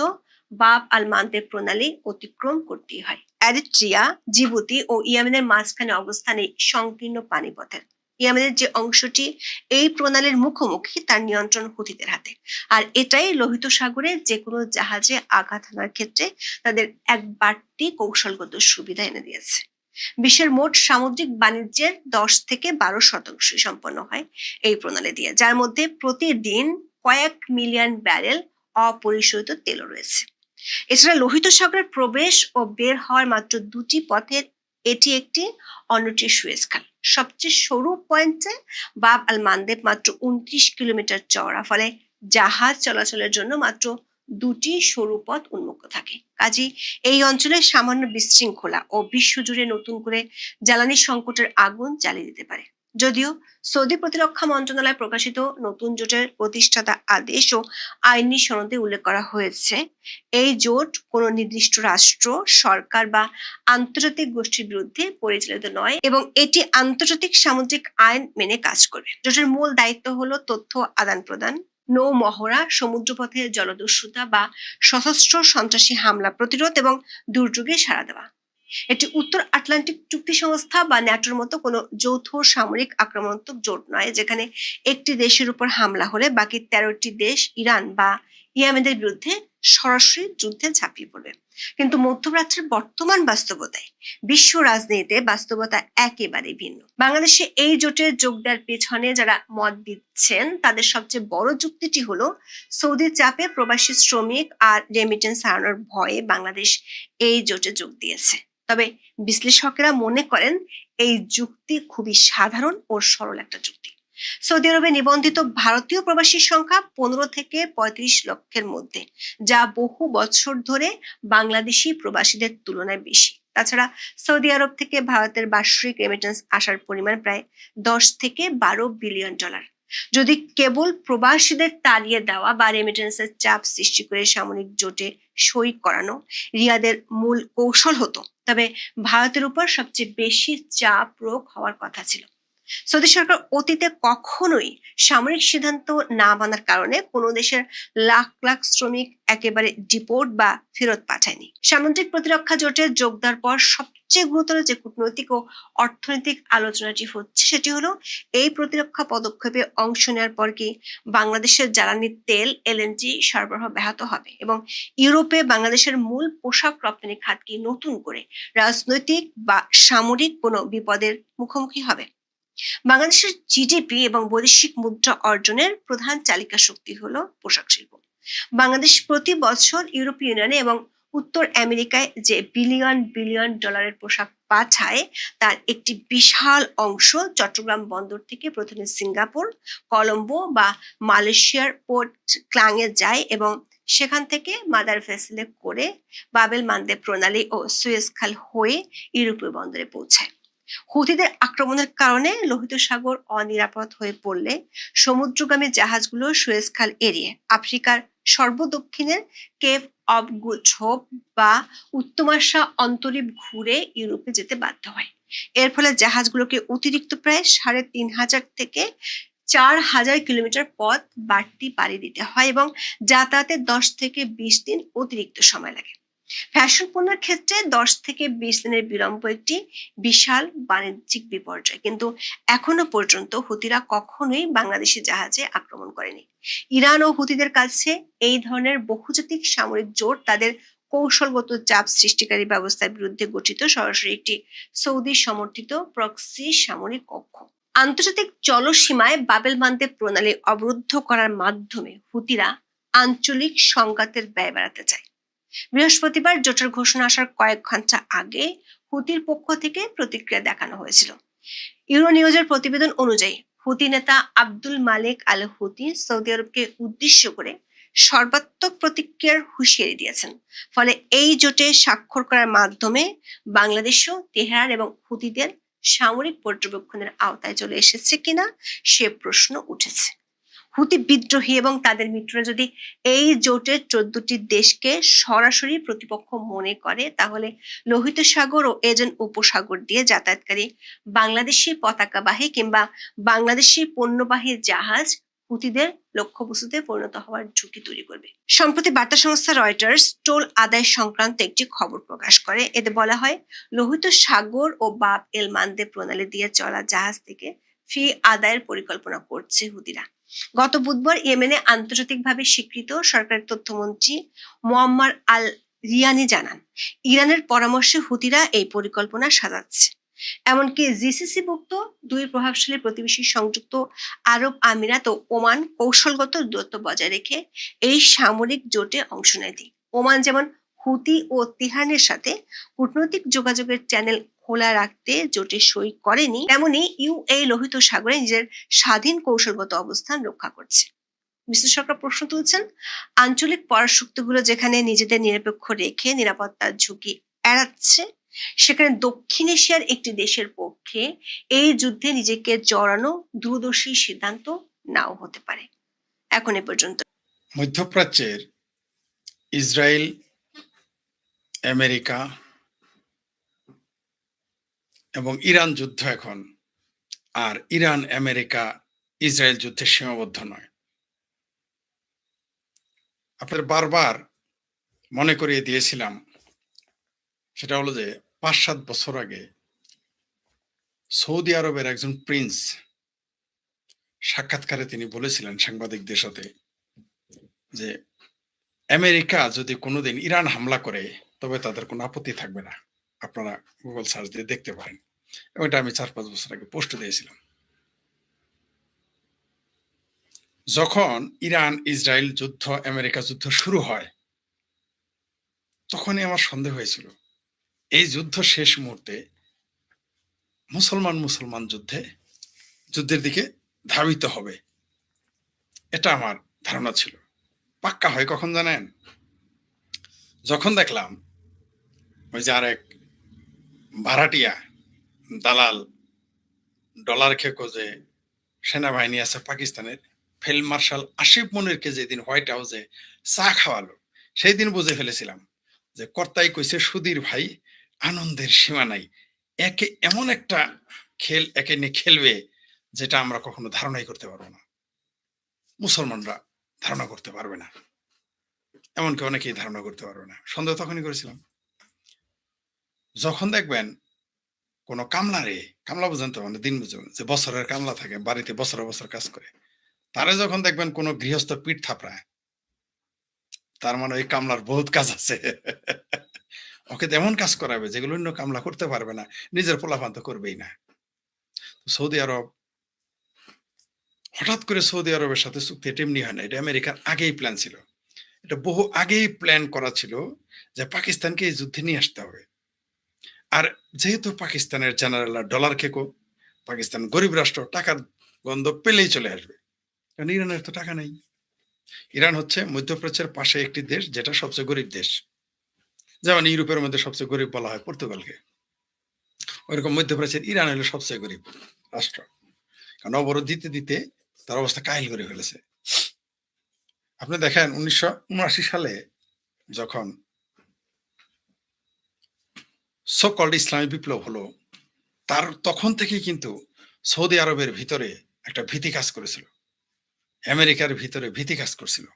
বাব আল মানদেব প্রণালী অতিক্রম করতেই হয়। এরিট্রিয়া, জিবুতি ও ইয়েমেনের মাঝখানে অবস্থান এই সংকীর্ণ পানিপথের। ইয়েমেনের যে অংশটি এই প্রণালীর মুখোমুখি, তার নিয়ন্ত্রণ হুতিদের হাতে। আর এটাই লোহিত সাগরে যে কোনো জাহাজে আঘাত হানার ক্ষেত্রে তাদের এক বাড়তি কৌশলগত সুবিধা এনে দিয়েছে। বিশ্বের মোট সামুদ্রিক বাণিজ্যের 10 থেকে 12% সম্পন্ন হয় এই প্রণালী দিয়ে, যার মধ্যে প্রতিদিন কয়েক মিলিয়ন ব্যারেল অপরিশোধিত তেল রয়েছে। এছাড়া লোহিত সাগরের প্রবেশ ও বের হওয়ার মাত্র 2টি পথের এটি একটি, অন্যটি সুয়েজ খাল। সবচেয়ে সরু পয়েন্টে বাব আল মানদেব মাত্র 29 কিলোমিটার চওড়া, ফলে জাহাজ চলাচলের জন্য মাত্র 2টি সরু পথ উন্মুক্ত থাকে। কাজেই এই অঞ্চলে সামান্য বিশৃঙ্খলা ও বিশ্বজুড়ে নতুন করে জ্বালানি সংকটের আগুন জ্বালিয়ে দিতে পারে। যদিও সৌদি প্রতিরক্ষা মন্ত্রণালয় প্রকাশিত নতুন জোটের প্রতিষ্ঠাতা আদেশ ও আইনি সনদে উল্লেখ করা হয়েছে, এই জোট কোনো নির্দিষ্ট রাষ্ট্র, সরকার বা আন্তর্জাতিক গোষ্ঠীর বিরুদ্ধে পরিচালিত নয় এবং এটি আন্তর্জাতিক সামুদ্রিক আইন মেনে কাজ করবে। জোটের মূল দায়িত্ব হলো তথ্য আদান প্রদান, নৌ মহড়া, সমুদ্রপথে জলদস্যুতা বা সশস্ত্র সন্ত্রাসী হামলা প্রতিরোধ এবং দুর্যোগে সাড়া দেওয়া। এটি উত্তর আটলান্টিক চুক্তি সংস্থা বা ন্যাটোর মতো কোনো যৌথ সামরিক আক্রমণাত্মক জোট নয়, যেখানে একটি দেশের উপর হামলা হলে বাকি 13টি দেশ ইরান বা ইয়েমেনের বিরুদ্ধে সরাসরি যুদ্ধে ঝাঁপিয়ে পড়বে। কিন্তু মধ্যপ্রাচ্যের বর্তমান বাস্তবতায় বিশ্ব রাজনীতিতে বাস্তবতা একেবারে ভিন্ন। বাংলাদেশে এই জোটে যোগ দেওয়ার পেছনে যারা মত দিচ্ছেন তাদের সবচেয়ে বড় যুক্তিটি হলো সৌদির চাপে প্রবাসী শ্রমিক আর রেমিটেন্স হারানোর ভয়ে বাংলাদেশ এই জোটে যোগ দিয়েছে। তবে বিশ্লেষকেরা মনে করেন এই যুক্তি খুবই সাধারণ ও সরল একটা যুক্তি। সৌদি আরবে নিবন্ধিত ভারতীয় প্রবাসীর সংখ্যা 15 থেকে 35 লক্ষের মধ্যে, যা বহু বছর ধরে বাংলাদেশি প্রবাসীদের তুলনায় বেশি। তাছাড়া সৌদি আরব থেকে ভারতের বার্ষিক রেমিটেন্স আসার পরিমাণ প্রায় 10 থেকে 12 বিলিয়ন ডলার। যদি কেবল প্রবাসীদের তাড়িয়ে দেওয়া বা রেমিটেন্সের চাপ সৃষ্টি করে সামরিক জোটে সই করানো রিয়াদের মূল কৌশল হতো, তবে ভারতের উপর সবচেয়ে বেশি চাপ প্রয়োগ হওয়ার কথা ছিল। সৌদি সরকার অতীতে কখনোই সামরিক সিদ্ধান্ত না মানার কারণে কোনো দেশের লাখ লাখ শ্রমিক একেবারে ডিপোর্ট বা ফেরত পাঠায়নি। সামুদ্রিক প্রতিরক্ষা জোটে যোগ দেওয়ার পর সবচেয়ে গুরুতর যে কূটনৈতিক ও অর্থনৈতিক আলোচনাটি হচ্ছে সেটি হলো এই প্রতিরক্ষা পদক্ষেপে অংশ নেওয়ার পর কি বাংলাদেশের জ্বালানি তেল এলএনজি সরবরাহ ব্যাহত হবে এবং ইউরোপে বাংলাদেশের মূল পোশাক রপ্তানি খাত কি নতুন করে রাজনৈতিক বা সামরিক কোনো বিপদের মুখোমুখি হবে। বাংলাদেশের জিডিপি এবং বৈদেশিক মুদ্রা অর্জনের প্রধান চালিকা শক্তি হলো পোশাক শিল্প। বাংলাদেশ প্রতি বছর ইউরোপীয় ইউনিয়নে এবং উত্তর আমেরিকায় যে বিলিয়ন বিলিয়ন ডলারের পোশাক পাঠায় তার একটি বিশাল অংশ চট্টগ্রাম বন্দর থেকে প্রথমে সিঙ্গাপুর, কলম্বো বা মালয়েশিয়ার পোর্ট ক্লাংয়ে যায় এবং সেখান থেকে মাদার ভেসেলে করে বাবেল মানদেব প্রণালী ও সুয়েজ খাল হয়ে ইউরোপীয় বন্দরে পৌঁছায়। হুথিদের আক্রমণের কারণে লোহিত সাগর অনিরাপদ হয়ে পড়লে সমুদ্রগামী জাহাজগুলো সুয়েজ খাল এড়িয়ে আফ্রিকার সর্বদক্ষিণের কেপ অব গুড হোপ বা উত্তমাশা অন্তরীপ ঘুরে ইউরোপে যেতে বাধ্য হয়। এর ফলে জাহাজগুলোকে অতিরিক্ত প্রায় 3,500 থেকে 4,000 কিলোমিটার পথ বাড়তি পাড়ি দিতে হয় এবং যাতায়াতে 10 থেকে 20 দিন অতিরিক্ত সময় লাগে। ফ্যাশন পণ্যের ক্ষেত্রে 10 থেকে 20 দিনের বিলম্ব একটি বিশাল বাণিজ্যিক বিপর্যয়, কিন্তু এখনো পর্যন্ত হুতিরা কখনোই বাংলাদেশি জাহাজে আক্রমণ করেনি। ইরান ও হুতিদের কাছে এই ধরনের বহুজাতিক সামরিক জোট তাদের কৌশলগত চাপ সৃষ্টিকারী ব্যবস্থার বিরুদ্ধে গঠিত সরাসরি একটি সৌদি সমর্থিত প্রক্সি সামরিক কক্ষ। আন্তর্জাতিক জলসীমায় বাবেল মানদেব প্রণালী অবরুদ্ধ করার মাধ্যমে হুতিরা আঞ্চলিক সংঘাতের ব্যয় বাড়াতে চায়। বৃহস্পতিবার জোটের ঘোষণা আসার কয়েক ঘন্টা আগে হুতির পক্ষ থেকে প্রতিক্রিয়া দেখানো হয়েছিল। ইউরোনিউজের প্রতিবেদন অনুযায়ী হুতি নেতা আব্দুল মালিক আল হুতি সৌদি আরবকে উদ্দেশ্য করে সর্বাত্মক প্রতিক্রিয়ার হুঁশিয়ারি দিয়েছেন। ফলে এই জোটে স্বাক্ষর করার মাধ্যমে বাংলাদেশও তেহরান এবং হুতিদের সামরিক পর্যবেক্ষণের আওতায় চলে এসেছে কিনা সে প্রশ্ন উঠেছে। হুতি বিদ্রোহী এবং তাদের মিত্ররা যদি এই জোটের 14টি দেশকে সরাসরি প্রতিপক্ষ মনে করে তাহলে লোহিত সাগর ও এডেন উপসাগর দিয়ে যাতায়াতকারী বাংলাদেশি পতাকাবাহী কিংবা বাংলাদেশি পণ্যবাহী জাহাজ হুতিদের লক্ষ্যবস্তুতে পরিণত হওয়ার ঝুঁকি তৈরি করবে। সম্প্রতি বার্তা সংস্থা রয়টার্স টোল আদায় সংক্রান্ত একটি খবর প্রকাশ করে। এতে বলা হয় লোহিত সাগর ও বাব এল মানদেব প্রণালী দিয়ে চলা জাহাজ থেকে ফি আদায়ের পরিকল্পনা করছে হুতিরা। গত বুধবার ইয়েমেনে আন্তর্জাতিকভাবে স্বীকৃত সরকারের তথ্যমন্ত্রী মোয়াম্মার আল রিয়ানি জানান ইরানের পরামর্শে হুতিরা এই পরিকল্পনা সাজাচ্ছে। এমনকি জিসিসিভুক্ত দুই প্রভাবশালী প্রতিবেশী সংযুক্ত আরব আমিরাত ও ওমান কৌশলগত দূরত্ব বজায় রেখে এই সামরিক জোটে অংশ নেয়। ওমান যেমন হুতি ও তেহরানের সাথে কূটনৈতিক যোগাযোগের চ্যানেল খোলা রাখতে জোটে সই করেনি, তেমনি ইউএই লোহিত সাগরে নিজের স্বাধীন কৌশলগত অবস্থান রক্ষা করছে। বিশ্লেষকরা প্রশ্ন তুলছেন, আঞ্চলিক পরাশক্তিগুলো যেখানে নিজেদের নিরপেক্ষ রেখে নিরাপত্তার ঝুঁকি এড়াচ্ছে সেখানে দক্ষিণ এশিয়ার একটি দেশের পক্ষে এই যুদ্ধে নিজেকে জড়ানো দূরদর্শী সিদ্ধান্ত নাও হতে পারে। এখন এ পর্যন্ত। মধ্যপ্রাচ্যের ইসরায়েল, আমেরিকা এবং ইরান যুদ্ধ এখন আর ইরান, আমেরিকা, ইসরায়েল যুদ্ধে সীমাবদ্ধ নয়। আপনাদের বারবার মনে করিয়ে দিয়েছিলাম, সেটা হলো যে ৫-৭ বছর আগে সৌদি আরবের একজন প্রিন্স সাক্ষাৎকারে তিনি বলেছিলেন সাংবাদিকদের সাথে যে আমেরিকা যদি কোনোদিন ইরান হামলা করে তবে তাদের কোনো আপত্তি থাকবে না। আপনারা গুগল সার্চ দিয়ে দেখতে পারেন। এবং এটা আমি ৪-৫ বছর আগে পোস্ট দিয়েছিলাম। যখন ইরান ইসরায়েল যুদ্ধ, আমেরিকা যুদ্ধ শুরু হয়, তখনই আমার সন্দেহ হয়েছিল এই যুদ্ধ শেষ মুহূর্তে মুসলমান যুদ্ধের দিকে ধাবিত হবে। এটা আমার ধারণা ছিল। পাক্কা হয় কখন জানেন? যখন দেখলাম ওই যে আরেক ভাড়াটিয়া দালাল ডলার খেকো যে সেনাবাহিনী আছে পাকিস্তানের, ফিল্ড মার্শাল আসিফ মনিরকে যেদিন হোয়াইট হাউসে চা খাওয়ালো, সেই দিন বুঝে ফেলেছিলাম যে কর্তাই কইছে সুধীর ভাই আনন্দের সীমা নাই। একে এমন একটা খেল একে নিয়ে খেলবে যেটা আমরা কখনো ধারণাই করতে পারবো না, মুসলমানরা ধারণা করতে পারবে না, এমনকি অনেকেই ধারণা করতে পারবে না। সন্দেহ তখনই করেছিলাম। যখন দেখবেন কোনো কামলা বুঝেন তো, মানে দিন বুঝুন যে বছরের কামলা থাকে বাড়িতে বছর বছর কাজ করে, তারা যখন দেখবেন কোনো গৃহস্থ পিঠ থাপড়ায়, তার মানে ওই কামলার বহুত কাজ আছে। ওকে তেমন কাজ করাবে যেগুলো অন্য কামলা করতে পারবে না, নিজের পোলাপান তো করবেই না। সৌদি আরব হঠাৎ করে সৌদি আরবের সাথে চুক্তি এটা এমনি হয় না, এটা আমেরিকার আগেই প্ল্যান ছিল। এটা বহু আগেই প্ল্যান করা ছিল যে পাকিস্তানকে এই যুদ্ধে নিয়ে আসতে হবে। আর যেহেতু পাকিস্তানের জেনারেলরা ডলার খেকো, পাকিস্তান গরিব রাষ্ট্র, টাকার গন্ধ পেলেই চলে আসবে, কারণ ইরানের তো টাকা নেই। ইরান হচ্ছে মধ্যপ্রাচ্যের পাশে একটি দেশ যেটা সবচেয়ে গরিব দেশ। যেমন ইউরোপের মধ্যে সবচেয়ে গরিব বলা হয় পর্তুগালকে, ওইরকম মধ্যপ্রাচ্যের ইরান হলো সবচেয়ে গরিব রাষ্ট্র। কারণ অবরোধ দিতে দিতে তার অবস্থা কাহিল করে ফেলেছে। আপনি দেখেন ১৯৭৯ সালে যখন সো কল্ড ইসলামী বিপ্লব হলো, তার তখন থেকেই কিন্তু সৌদি আরবের ভিতরে একটা ভীতি কাজ করেছিল, আমেরিকার ভিতরে ভীতি কাজ করছিল।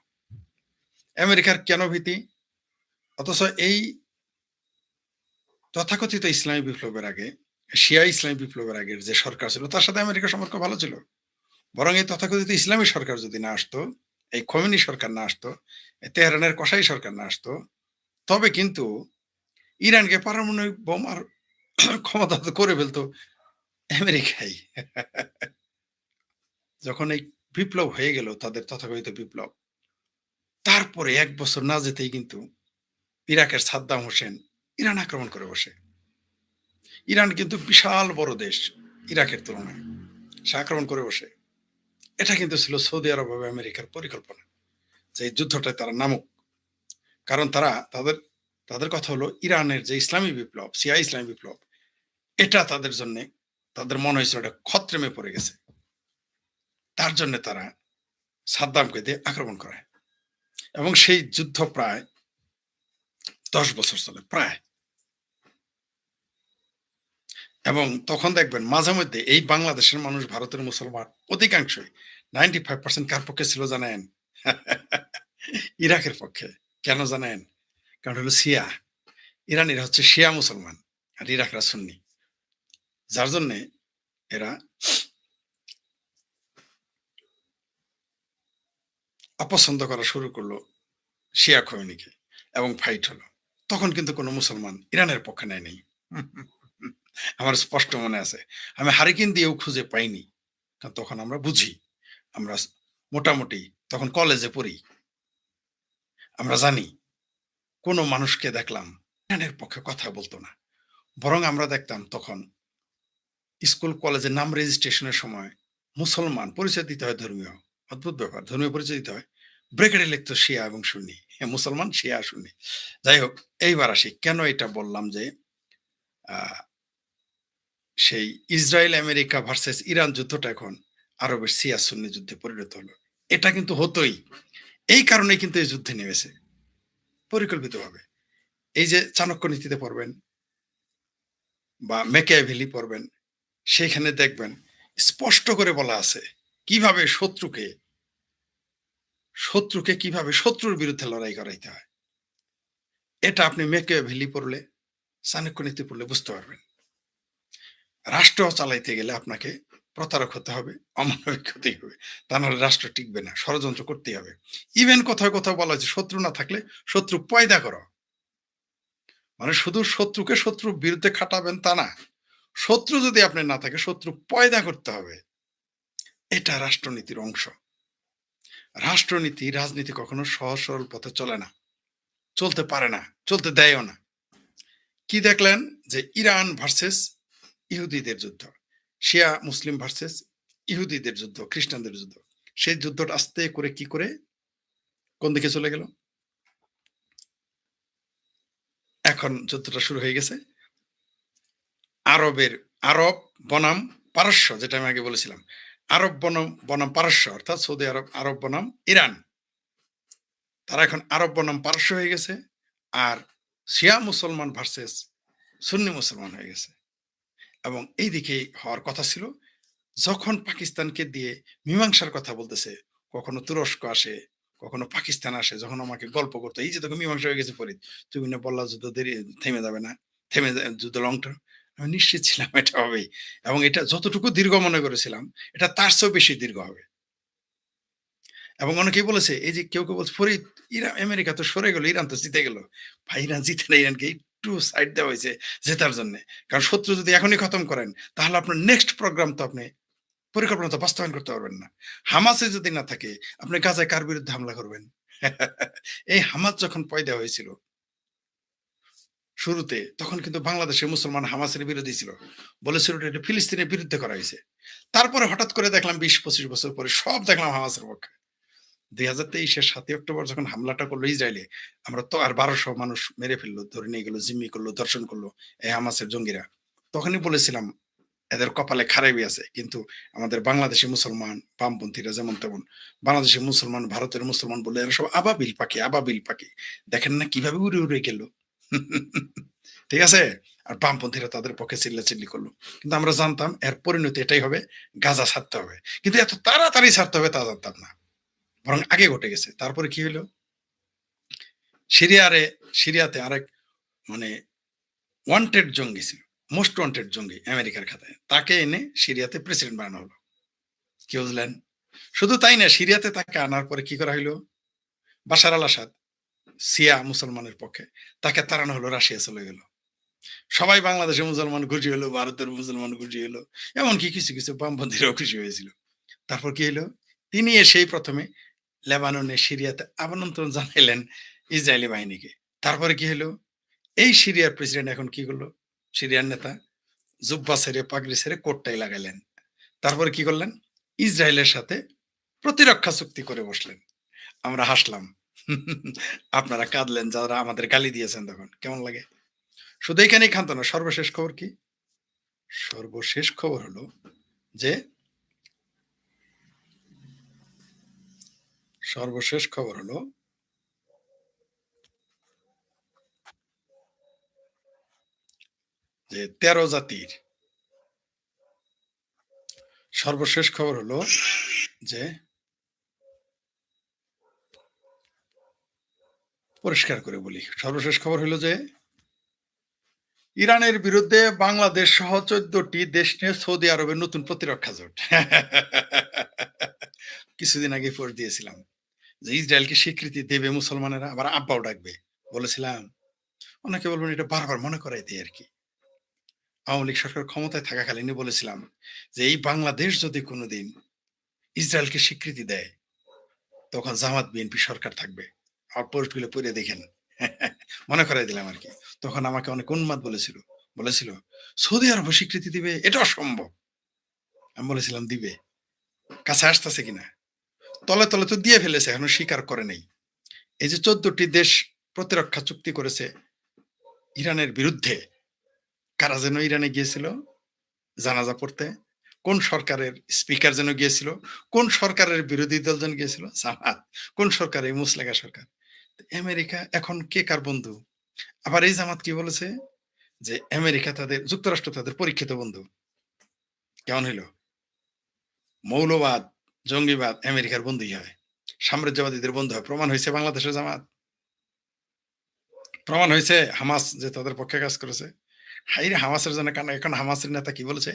আমেরিকার কেন ভীতি? অথচ এই তথাকথিত ইসলামী বিপ্লবের আগে, শিয়া ইসলামী বিপ্লবের আগের যে সরকার ছিল তার সাথে আমেরিকার সম্পর্ক ভালো ছিল। বরং এই তথাকথিত ইসলামী সরকার যদি না আসতো, এই খোমেনি সরকার না আসতো, এই তেহরানের কসাই সরকার না আসতো, তবে কিন্তু ইরানকে পারমাণবিক বোমার ক্ষমতা তো করে ফেলতো আমেরিকাই। যখন এই বিপ্লব হয়ে গেল, তাদের তথাকথিত বিপ্লব, তারপরে ১ বছর না যেতেই কিন্তু ইরাকের সাদ্দাম হোসেন ইরান আক্রমণ করে বসে। ইরান কিন্তু বিশাল বড় দেশ ইরাকের তুলনায়, সে আক্রমণ করে বসে। এটা কিন্তু ছিল সৌদি আরব এবং আমেরিকার পরিকল্পনা যে এই যুদ্ধটা তারা নামুক। কারণ তাদের তাদের কথা হলো ইরানের যে ইসলামী বিপ্লব, শিয়া ইসলামী বিপ্লব, এটা তাদের জন্য, তাদের মনে হয়েছিল এটা খতরেমে পড়ে গেছে। তার জন্য তারা সাদ্দামকে দিয়ে আক্রমণ করে এবং সেই যুদ্ধ প্রায় ১০ বছর চলে প্রায়। এবং তখন দেখবেন মাঝে মধ্যে এই বাংলাদেশের মানুষ, ভারতের মুসলমান অধিকাংশই 95% কার পক্ষে ছিল জানেন? ইরাকের পক্ষে। কেন জানেন? কারণ হলো শিয়া। ইরানিরা হচ্ছে শিয়া মুসলমান আর ইরাকরা সুন্নি, যার জন্যে এরা অপছন্দ করা শুরু করলো শিয়া খোমেনিকে এবং ফাইট হলো। তখন কিন্তু কোনো মুসলমান ইরানের পক্ষে নেয়নি। আমার স্পষ্ট মনে আছে, আমি হারিকেন দিয়েও খুঁজে পাইনি, কারণ তখন আমরা বুঝি, আমরা মোটামুটি তখন কলেজে পড়ি, আমরা জানি কোনো মানুষকে দেখলাম ইরানের পক্ষে কথা বলতো না। বরং আমরা দেখতাম তখন স্কুল কলেজের নাম রেজিস্ট্রেশনের সময় মুসলমান পরিচয় দিতে হয় ধর্মীয়, অদ্ভুত ব্যাপার, ধর্মীয় পরিচয় দিতে হয়, ব্রেকেটে লিখতো শিয়া এবং সুন্নি, মুসলমান শিয়া সুন্নি। যাই হোক, এইবার আসি কেন এটা বললাম যে সেই ইসরায়েল আমেরিকা ভার্সেস ইরান যুদ্ধটা এখন আরবের শিয়া সুন্নি যুদ্ধে পরিণত হলো। এটা কিন্তু হতোই, এই কারণে কিন্তু এই যুদ্ধে নেমেছে পরিকল্পিতভাবে। এই যে চাণক্য নীতিতে পড়বেন বা মেকিয়াভেলি পড়বেন, সেখানে দেখবেন স্পষ্ট করে বলা আছে কিভাবে শত্রুকে শত্রুকে কিভাবে শত্রুর বিরুদ্ধে লড়াই করাইতে হয়, এটা আপনি মেকিয়াভেলি পড়লে, চাণক্য নীতি পড়লে বুঝতে পারবেন। রাষ্ট্র চালাইতে গেলে আপনাকে প্রতারক হতে হবে, অমানবিক হতে হবে, তা নাহলে রাষ্ট্র টিকবে না, ষড়যন্ত্র করতেই হবে। ইভেন কোথাও কোথাও বলা হয়েছে শত্রু না থাকলে শত্রু পয়দা করো, মানে শুধু শত্রুকে শত্রুর বিরুদ্ধে খাটাবেন তা না, শত্রু যদি আপনার না থাকে শত্রু পয়দা করতে হবে। এটা রাষ্ট্রনীতির অংশ। রাষ্ট্রনীতি রাজনীতি কখনো সহজ সরল পথে চলে না, চলতে পারে না, চলতে দেয়ও না। কি দেখলেন যে ইরান ভার্সেস ইহুদিদের যুদ্ধ, শিয়া মুসলিম ভার্সেস ইহুদিদের যুদ্ধ, খ্রিস্টানদের যুদ্ধ, সেই যুদ্ধটা আস্তে করে কি করে কোন দিকে চলে গেল? এখন যুদ্ধটা শুরু হয়ে গেছে আরব বনাম পারস্য, যেটা আমি আগে বলেছিলাম, আরব বনাম পারস্য, অর্থাৎ সৌদি আরব, আরব বনাম ইরান, তারা এখন আরব বনাম পারস্য হয়ে গেছে। আর শিয়া মুসলমান ভার্সেস সুন্নি মুসলমান হয়ে গেছে। এবং এই দিকে হওয়ার কথা ছিল। যখন পাকিস্তানকে দিয়ে মীমাংসার কথা বলতেছে, কখনো তুরস্ক আসে, কখনো পাকিস্তান আসে, যখন আমাকে গল্প করতো, এই যে তোকে মীমাংসা হয়ে গেছে ফরিদ, তুমি না বললা যুদ্ধ দেরি থেমে যাবে না, যুদ্ধ লং টার্ম, আমি নিশ্চিত ছিলাম এটা হবেই। এবং এটা যতটুকু দীর্ঘ মনে করেছিলাম, এটা তার চেয়েও বেশি দীর্ঘ হবে। এবং অনেকেই বলেছে, এই যে কেউ কেউ বলছে ফরিদ ইরান আমেরিকা তো সরে গেল, ইরান তো জিতে গেল। ভাই ইরান জিতে না, ইরানকে একটু সাইড দেওয়া হয়েছে জেতার জন্য। কারণ শত্রু যদি এখনই খতম করেন, তাহলে আপনার নেক্সট প্রোগ্রাম তো আপনি পরিকল্পনা তো বাস্তবায়ন করতে পারবেন না। হামাসে যদি না থাকে, আপনি গাজায় কার বিরুদ্ধে হামলা করবেন? এই হামাস যখন পয়দা হয়েছিল শুরুতে, তখন কিন্তু বাংলাদেশের মুসলমান হামাসের বিরোধী ছিল, বলেছিল এটা ফিলিস্তিনের বিরুদ্ধে করা হয়েছে। তারপরে হঠাৎ করে দেখলাম 20-25 বছর পরে সব দেখলাম হামাসের পক্ষে। 2023-এর 7 অক্টোবর যখন হামলাটা করলো ইসরায়েলে, আমরা তো আর 1200 মানুষ মেরে ফেললো, ধরে নিয়ে গেলো, জিম্মি করলো, ধর্ষণ করলো এই হামাসের জঙ্গিরা। তখনই বলেছিলাম এদের কপালে খারাপই আছে। কিন্তু আমাদের বাংলাদেশি মুসলমান বামপন্থীরা যেমন তেমন, বাংলাদেশি মুসলমান, ভারতের মুসলমান বলে এরা সব আবাবিল পাখি, আবাবিল পাখি। দেখেন না কিভাবে উড়ে উড়ে গেল। ঠিক আছে? আর বামপন্থীরা তাদের পক্ষে চিল্লাচিল্লি করলো। কিন্তু আমরা জানতাম এর পরিণতি এটাই হবে, গাজা ছাড়তে হবে। কিন্তু এত তাড়াতাড়ি ছাড়তে হবে তা জানতাম না, বরং আগে ঘটে গেছে। তারপরে কি হলো? সিরিয়াতে আরেক মানে ওয়ান্টেড জঙ্গি ছিল, মোস্ট ওয়ান্টেড জঙ্গি আমেরিকার খাতায়, তাকে এনে সিরিয়াতে প্রেসিডেন্ট বানানো হলো। কি বুঝলেন? শুধু তাই না, সিরিয়াতে তাকে আনার পরে কি করা হইলো? বাশার আল আসাদ, সিয়া মুসলমানের পক্ষে, তাকে তাড়ানো হলো, রাশিয়া চলে গেল। সবাই বাংলাদেশের মুসলমান খুশি হলো, ভারতের মুসলমান খুশি হলো, এমনকি কিছু কিছু বামপন্থীরাও খুশি হয়েছিল। তারপর কি হলো? তিনি এসেই প্রথমে লেবাননে, সিরিয়াতে আমন্ত্রণ জানাইলেন ইসরায়েলি বাহিনীকে। তারপরে কি হলো? এই সিরিয়ার প্রেসিডেন্ট এখন কি করলো? সিরিয়ার নেতা জুব্বা ছেড়ে, পাগড়ি ছেড়ে কোটটাই লাগাইলেন। তারপরে কি করলেন? ইসরায়েলের সাথে প্রতিরক্ষা চুক্তি করে বসলেন। আমরা হাসলাম। আপনারা কাঁদলেন যারা আমাদের গালি দিয়েছেন তখন। কেমন লাগে? শুধু এখানেই ক্ষান্ত না, সর্বশেষ খবর কি? সর্বশেষ খবর হলো যে সর্বশেষ খবর হলো যে 13 জাতির সর্বশেষ খবর হলো যে পরিষ্কার করে বলি, সর্বশেষ খবর হলো যে ইরানের বিরুদ্ধে বাংলাদেশ সহ 14টি দেশ নিয়ে সৌদি আরবের নতুন প্রতিরক্ষা জোট। কিছুদিন আগে পোস্ট দিয়েছিলাম যে ইসরায়েলকে স্বীকৃতি দেবে মুসলমানেরা, আবার আব্বাও ডাকবে বলেছিলাম। অনেকে বলবেন এটা বারবার মনে করাই দেয় আর কি। আওয়ামী লীগ সরকার ক্ষমতায় থাকাকালীনই বলেছিলাম যে এই বাংলাদেশ যদি কোনোদিন ইসরায়েলকে স্বীকৃতি দেয়, তখন জামাত বিএনপি সরকার থাকবে। আমার পোস্টগুলো পড়ে দেখেন। মনে করাই দিলাম আর কি। তখন আমাকে অনেক উন্মাদ বলেছিল সৌদি আরব স্বীকৃতি দিবে, এটা অসম্ভব। আমি বলেছিলাম দিবে, কাছে আসতেছে কিনা। তলে তলে তো দিয়ে ফেলেছে, এখনো স্বীকার করে নেই। এই যে 14টি দেশ প্রতিরক্ষা চুক্তি করেছে ইরানের বিরুদ্ধে, কারা যেন ইরানে গিয়েছিল জানাজা পড়তে, কোন সরকারের স্পিকার যেন গিয়েছিল, কোন সরকারের বিরোধী দল যেন গিয়েছিল, জামাত, কোন সরকার, এই মুসলেগা সরকার। আমেরিকা এখন কে কার বন্ধু? আবার এই জামাত কি বলেছে যে আমেরিকা যুক্তরাষ্ট্র তাদের পরীক্ষিত বন্ধু। কেমন হইল? মৌলবাদ, জঙ্গিবাদ আমেরিকার বন্ধুই হয়। সাম্রাজ্যবাদীদের বন্ধু হয়? প্রমাণ হয়েছে বাংলাদেশের জামাত, প্রমাণ হয়েছে হামাস যে তাদের পক্ষে কাজ করেছে। হাইরে হামাসের জন্য কারণ এখন হামাসের নেতা কি বলেছে,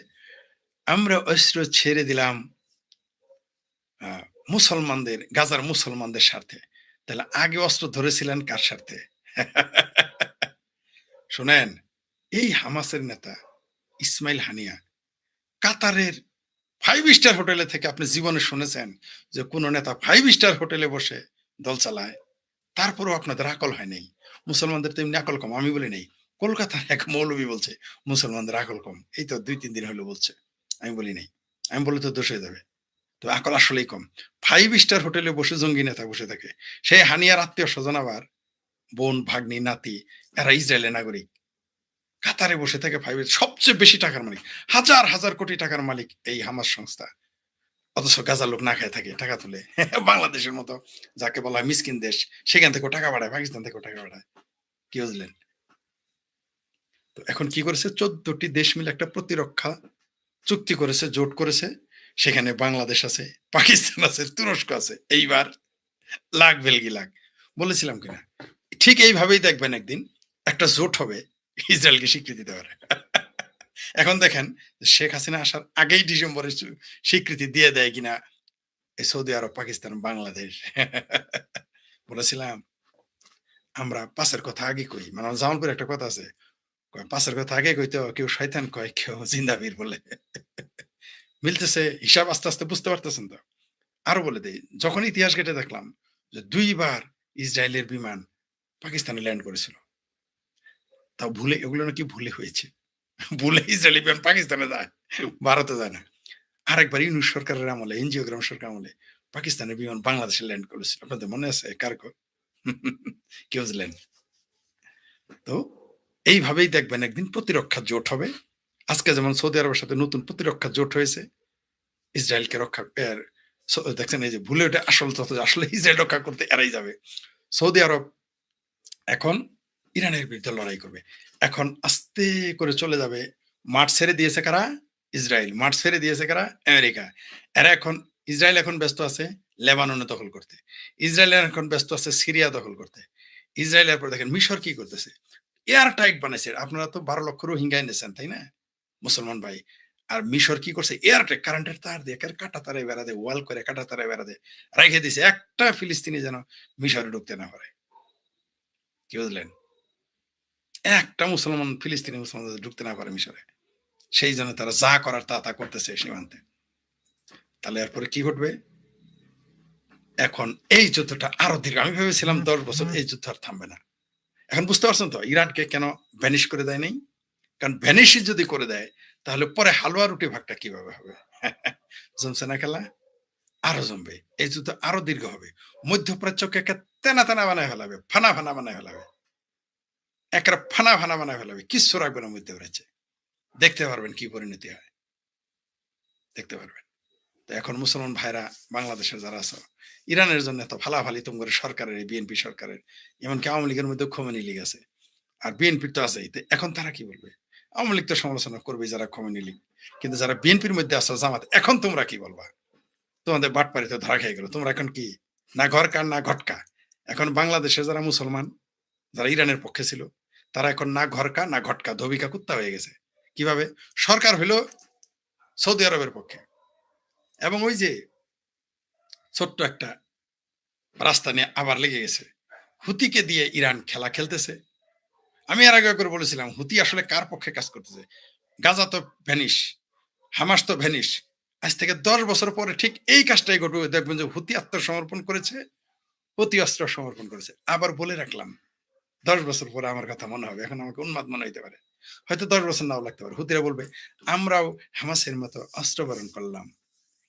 আমরা অস্ত্র ছেড়ে দিলাম মুসলমানদের, গাজার মুসলমানদের স্বার্থে। তাহলে আগে অস্ত্র ধরেছিলেন কার স্বার্থে? শোনেন, এই হামাসের নেতা ইসমাইল হানিয়া কাতারের 5 স্টার হোটেলে থেকে আপনি জীবনে শুনেছেন যে কোন নেতা 5 স্টার হোটেলে বসে দল চালায়? তারপরেও আপনাদের আকল হয় নাই। মুসলমানদের তো এমনি আকল কম, আমি বলি নাই। কলকাতার এক মৌলবী বলছে মুসলমানদের আকল কম, এই তো 2-3 দিন হলো বলছে, আমি বলি নাই। আমি বলে তো দোষ হয়ে যাবে। তো আকল আসলেই কম। 5 স্টার হোটেলে বসে জঙ্গি নেতা বসে থাকে। সেই হানিয়ার আত্মীয় স্বজন আবার বোন, ভাগ্নি, নাতি, এরা ইসরায়েলের নাগরিক। কাতারে বসে থেকে সবচেয়ে বেশি টাকার মালিক, হাজার হাজার কোটি টাকার মালিক এই হামাস সংস্থা। অথচ গাজার লোক না খায় থাকে, টাকা তুলে। বাংলাদেশের মতো যাকে বলা হয় মিসকিন দেশ, সেখান থেকেও টাকা বাড়ায়, পাকিস্তান থেকেও টাকা বাড়ায়। কি বুঝলেন? তো এখন কি করেছে, 14টি দেশ মিলে একটা প্রতিরক্ষা চুক্তি করেছে, জোট করেছে। সেখানে বাংলাদেশ আছে, পাকিস্তান আছে, তুরস্ক আছে। এইবার লাখ ভেলগি লাখ, বলেছিলাম কিনা? ঠিক এইভাবেই দেখবেন একদিন একটা জোট হবে ইসরায়েলকে স্বীকৃতি দেওয়ার। এখন দেখেন শেখ হাসিনা আসার আগেই ডিসেম্বরে স্বীকৃতি দিয়ে দেয় কিনা এই সৌদি আরব, পাকিস্তান, বাংলাদেশ। বলেছিলাম আমরা পাশের কথা আগে কই, মানে জামালপুর একটা কথা আছে, পাশের কথা আগে কইতো কেউ শয়তান কয়, কেউ জিন্দাবীর বলে। মিলতেছে হিসাব, আস্তে আস্তে বুঝতে পারতেছেন তো? আরো বলে দেই, যখন ইতিহাস ঘেটে দেখলাম যে 2বার ইসরায়েলের বিমান পাকিস্তানে ল্যান্ড করেছিল, তাও ভুলে, এগুলো নাকি ভুলে হয়েছে। ভুলে ইসরায়েলি বিমান পাকিস্তানে যায়, ভারতে যায় না। আরেকবার ইউনূস সরকারের আমলে, এনজিওগ্রাম সরকার আমলে পাকিস্তানের বিমান বাংলাদেশে ল্যান্ড করেছিল। আপনাদের মনে আছে কার? কি বুঝলেন? তো এইভাবেই দেখবেন একদিন প্রতিরক্ষা জোট হবে। আজকে যেমন সৌদি আরবের সাথে নতুন প্রতিরক্ষা জোট হয়েছে ইসরায়েলকে রক্ষা, দেখছেন এই যে ভুলে ওটা আসল তথ্য, আসলে ইসরায়েল রক্ষা করতে এরাই যাবে। সৌদি আরব এখন ইরানের বিরুদ্ধে লড়াই করবে। এখন আস্তে করে চলে যাবে। মাঠ ছেড়ে দিয়েছে কারা? ইসরায়েল। মাঠ ছেড়ে দিয়েছে কারা? আমেরিকা। এরা এখন, ইসরায়েল এখন ব্যস্ত আছে লেবাননে দখল করতে, ইসরায়েল এখন ব্যস্ত আছে সিরিয়া দখল করতে। ইসরায়েলের পর দেখেন মিশর কি করতেছে, এয়ার টাইট বানাইছে। আপনারা তো 12 লক্ষ রোহিঙ্গা এনেছেন, তাই না মুসলমান ভাই? আর মিশর কি করছে, এয়ার টাইট কারেন্টের তার দিয়ে কাটা তারে বেড়া দেয়, ওয়াল করে কাটা তারে বেড়া দেয়, রেখে দিছে একটা ফিলিস্তিনি যেন মিশরে ঢুকতে না পারে। কি বুঝলেন? একটা মুসলমান, ফিলিস্তিনি মুসলমান ঢুকতে না পারে মিশরে। সেই জন্য তারা যা করার তা করতেছে সীমান্তে। তাহলে এরপরে কি ঘটবে? এখন এই যুদ্ধটা আরো দীর্ঘ, আমি ভেবেছিলাম 10 বছর, এই যুদ্ধ আর থামবে না। এখন বুঝতে পারছেন তো ইরানকে কেন ভ্যানিশ করে দেয় নাই? কারণ ভ্যানিশ যদি করে দেয় তাহলে পরে হালুয়া রুটি ভাগটা কিভাবে হবে? জমছে না খেলা? আরো জমবে, এই যুদ্ধ আরো দীর্ঘ হবে। মধ্যপ্রাচ্যকে একটা তেনা তেনা বানায় ফেলাবে, ফানা ফানা বানায় ফেলাবে, একটা ফানা ফানা বানায় ফেলাবে, কিচ্ছু রাখবে না মধ্যপ্রাচ্যে। দেখতে পারবেন কি পরিণতি হয়, দেখতে পারবেন। তো এখন মুসলমান ভাইরা বাংলাদেশের যারা আছে, ইরানের জন্য এত ফালাফালি তোমার সরকারের, বিএনপি সরকারের, এমনকি আওয়ামী লীগের মধ্যে খোমেনি লীগ আছে, আর বিএনপির তো আছেই। তো এখন তারা কি বলবে? আওয়ামী লীগ তো সমালোচনা করবে, যারা খোমেনি লীগ। কিন্তু যারা বিএনপির মধ্যে আসো, জামাত, এখন তোমরা কি বলবা? তোমাদের বাটপাড়িতে ধরা খেয়ে গেল, তোমরা এখন কি না ঘরকা না ঘটকা? এখন বাংলাদেশে যারা মুসলমান, যারা ইরানের পক্ষে ছিল, তারা এখন না ঘরকা না ঘটকা, ধবিকা কুত্তা হয়ে গেছে। কিভাবে? সরকার হলো সৌদি আরবের পক্ষে, এবং ওই যে ছোট্ট একটা রাস্তা নিয়ে আবার লেগে গেছে, হুতিকে দিয়ে ইরান খেলা খেলতেছে। আমি আর আগে করে বলেছিলাম হুতি আসলে কার পক্ষে কাজ করতেছে। গাজা তো ভ্যানিশ, হামাস তো ভ্যানিশ। আজ থেকে 10 বছর পরে ঠিক এই কাজটাই ঘটবে, দেখবেন যে হুতি আত্মসমর্পণ করেছে, হুতি অস্ত্র সমর্পণ করেছে। আবার বলে রাখলাম 10 বছর পরে আমার কথা মনে হবে, এখন আমাকে উন্মাদ মনে হইতে পারে, হয়তো 10 বছর নাও লাগতে পারে। হুতিরা বলবে আমরাও হামাসের মতো অস্ত্র বরণ করলাম,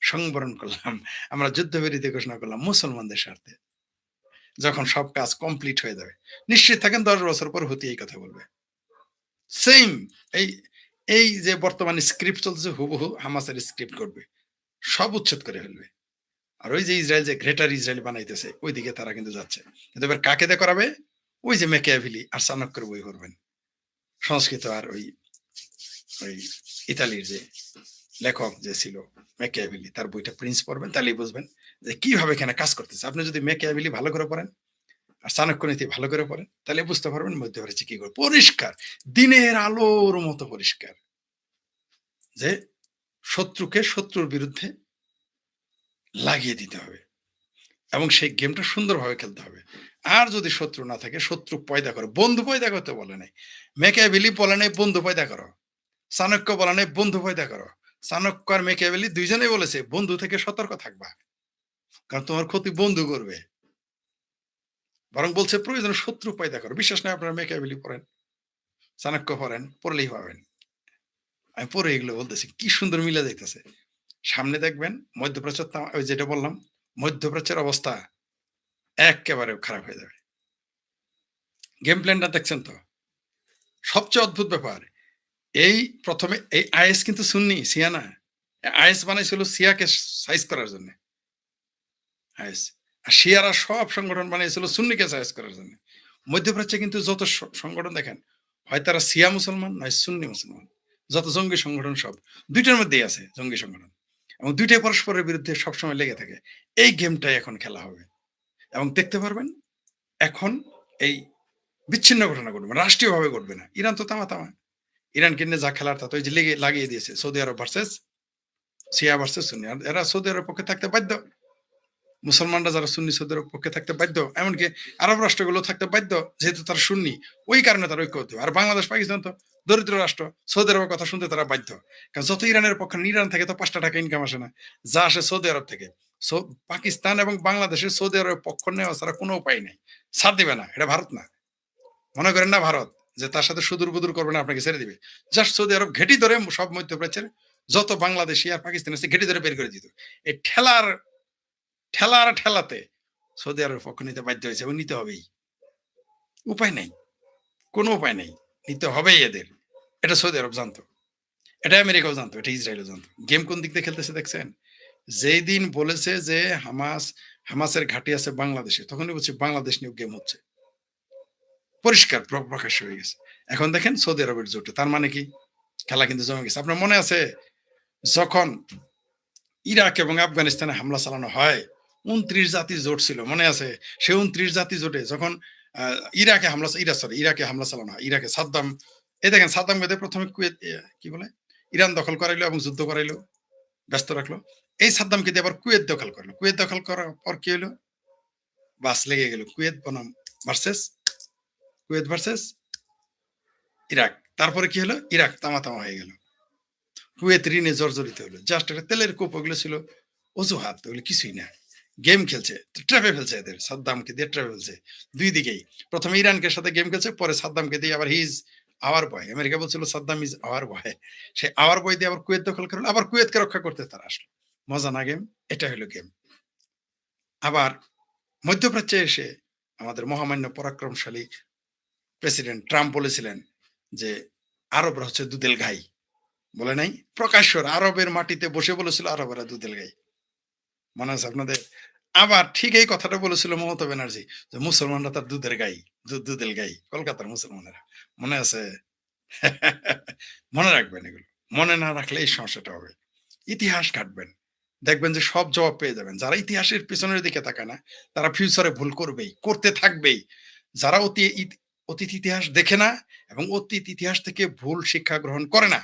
সংবরণ করলাম, আমরা যুদ্ধবিরতি ঘোষণা করলাম মুসলমানদের স্বার্থে। যখন সব কাজ কমপ্লিট হয়ে যাবে, নিশ্চিত থাকেন 10 বছর পর হুতি এই কথা বলবে। সেম এই এই যে বর্তমানে স্ক্রিপ্ট চলছে, হুবহু হামাসের স্ক্রিপ্ট করবে, সব উচ্ছেদ করে ফেলবে। আর ওই যে ইসরায়েল যে গ্রেটার ইসরায়েল বানাইতেছে, ওইদিকে তারা কিন্তু যাচ্ছে। কিন্তু এবার কাকে দিয়ে করাবে? ওই যে মেকিয়াভেলি আর চাণক্যের বই পড়বেন, সংস্কৃত আর ওই ওই ইতালির যে লেখক যে ছিল মেকিয়াভেলি, তার বইটা প্রিন্স পড়বেন, তাহলেই বুঝবেন যে কিভাবে এখানে কাজ করতেছে। আপনি যদি মেকিয়াভেলি ভালো করে পড়েন আর চাণক্য নীতি ভালো করে পড়েন, তাহলে বুঝতে পারবেন মধ্যপ্রাচ্যে কি করে। পরিষ্কার, দিনের আলোর মতো পরিষ্কার যে শত্রুকে শত্রুর বিরুদ্ধে লাগিয়ে দিতে হবে এবং সেই গেমটা সুন্দরভাবে খেলতে হবে। আর যদি শত্রু না থাকে, শত্রু পয়দা করো, বন্ধু পয়দা করতে বলে নাই। মেকিয়াভেলি বলে নাই বন্ধু পয়দা করো, চাণক্য বলে নাই বন্ধু পয়দা করো। চাণক্য আর মেকিয়াভেলি দুইজনেই বলেছে বন্ধু থেকে সতর্ক থাকবা, কারণ তোমার ক্ষতি বন্ধু করবে। বরং বলছে প্রয়োজনে শত্রু পয়দা করো। বিশ্বাস নাই আপনারা মেকিয়াভেলি পড়েন, চাণক্য পড়েন, পড়লেই পাবেন। আমি পরে এগুলো বলতেছি কি সুন্দর মিলে যাইতেছে। সামনে দেখবেন মধ্যপ্রাচ্য, ওই যেটা বললাম, মধ্যপ্রাচ্যের অবস্থা একেবারে খারাপ হয়ে যাবে। গেম প্ল্যানটা দেখছেন তো? সবচেয়ে অদ্ভুত ব্যাপার, এই প্রথমে এই আইএস কিন্তু সুন্নি, সিয়া না। আইএস বানাইছিল সিয়াকে সাইজ করার জন্য, আইএস। আর শিয়ারা সব সংগঠন বানিয়েছিল সুন্নিকে সাইজ করার জন্য। মধ্যপ্রাচ্যে কিন্তু যত সংগঠন দেখেন, হয় তারা সিয়া মুসলমান নয় সুন্নি মুসলমান। যত জঙ্গি সংগঠন সব দুইটার মধ্যেই আছে, জঙ্গি সংগঠন, এবং দুইটাই পরস্পরের বিরুদ্ধে সবসময় লেগে থাকে। এই গেমটাই এখন খেলা হবে এবং দেখতে পারবেন এখন এই বিচ্ছিন্ন ঘটনা ঘটবে, রাষ্ট্রীয়ভাবে ঘটবে না। ইরান তো তামা তামা, ইরান কিনে যা খেলার তা তো ওই যে লাগিয়ে দিয়েছে সৌদি আরব ভার্সেস সিয়া ভার্সেস সুন্নি। আর এরা সৌদি আরবের পক্ষে থাকতে বাধ্য, মুসলমানরা যারা সুন্নি সৌদি আরবের পক্ষে থাকতে বাধ্য, এমনকি আরব রাষ্ট্রগুলো থাকতে বাধ্য, যেহেতু তারা সুন্নি, ওই কারণে তারা ঐক্য হতে হবে। আর বাংলাদেশ পাকিস্তান তো দরিদ্র রাষ্ট্র, সৌদি আরবের কথা শুনতে তারা বাধ্য, কারণ যত ইরানের পক্ষে, ইরান থেকে তো 5টা টাকা ইনকাম আসে না, যা আসে সৌদি আরব থেকে। পাকিস্তান এবং বাংলাদেশের সৌদি আরবের পক্ষ নেওয়া ছাড়া কোনো উপায় নেই, ছাড় দিবে না। এটা ভারত না, মনে করেন না ভারত যে তার সাথে সুদূর বুদুর করবে না, আপনাকে ছেড়ে দিবে। জাস্ট সৌদি আরব ঘেটি ধরে সব মধ্যপ্রাচ্যের যত বাংলাদেশি আর পাকিস্তানি আছে ঘেটি ধরে বের করে দিত। এই ঠেলাতে সৌদি আরবের পক্ষ নিতে বাধ্য হয়েছে এবং নিতে হবেই, উপায় নেই, কোনো উপায় নেই, নিতে হবেই এদের। এটা সৌদি আরব জানতো, এটা আমেরিকাও জানতো, এটা ইসরায়েলও জানতো। গেম কোন দিক দিয়ে খেলতেছে দেখছেন? যেই দিন বলেছে যে হামাসের ঘাঁটি আছে বাংলাদেশে, তখনই বলছে বাংলাদেশ নিয়ে গেম হচ্ছে, পরিষ্কার প্রকাশ হয়ে গেছে। এখন দেখেন সৌদি আরবের জোটে, তার মানে কি খেলা কিন্তু জমে গেছে। আপনার মনে আছে যখন ইরাক এবং আফগানিস্তানে হামলা চালানো হয়, 29 জাতি জোট ছিল, মনে আছে? সে 29 জাতি জোটে যখন ইরাকে হামলা চালানো হয়, ইরাকে সাদ্দাম, এই দেখেন সাদ্দাম বেদে প্রথমে কুয়েত কি বলে ইরান দখল করাইলো এবং যুদ্ধ করাইলো, ব্যস্ত রাখলো। এই সাদ্দামকে দিয়ে আবার কুয়েত দখল করলো। কুয়েত দখল করার পর কি হলো? বাস লেগে গেল, কুয়েত বনাম ভার্সেস ইরাক। তারপরে কি হলো? ইরাক তামা হয়ে গেল, কুয়েত ঋণে জর্জরিত হলো। জাস্ট একটা তেলের কূপ, ওগুলো ছিল অজুহাত, ওগুলো কিছুই না। গেম খেলছে, ট্র্যাপে ফেলছে, এদের সাদ্দামকে দিয়ে ট্র্যাপে ফেলছে দুই দিকেই। প্রথমে ইরানকে সাথে গেম খেলছে, পরে সাদ্দামকে দিয়ে আবার আওয়ার বয়, আমেরিকা বলছিল সাদ্দাম ইজ আওয়ার বয়, সে আওয়ার বয় দিয়ে আবার কুয়েত দখল করলো, আবার কুয়েতকে রক্ষা করতে তারা আসলো। মজা না গেম? এটা হলো গেম। আবার মধ্যপ্রাচ্যে এসে আমাদের মহামান্য পরাক্রমশালী প্রেসিডেন্ট ট্রাম্প বলেছিলেন যে আরবরা হচ্ছে দুধেল গাই, বলে নাই? প্রকাশ্য আরবের মাটিতে বসে বলেছিল আরবেরা দুধেল গাই, মনে আছে আপনাদের? আবার ঠিক এই কথাটা বলেছিল মমতা ব্যানার্জি যে মুসলমানরা তার দুধেল গাই, কলকাতার মুসলমানেরা, মনে আছে? মনে রাখবেন এগুলো, মনে না রাখলে এই সমস্যাটা হবে। ইতিহাস ঘাটবেন, দেখবেন যে সব জবাব পেয়ে যাবেন। যারা ইতিহাসের পিছনের দিকে তাকায় না, তারা ফিউচারে ভুল করবেই, করতে থাকবেই। যারা অতীত ইতিহাস দেখে না এবং অতীত ইতিহাস থেকে ভুল শিক্ষা গ্রহণ করে না,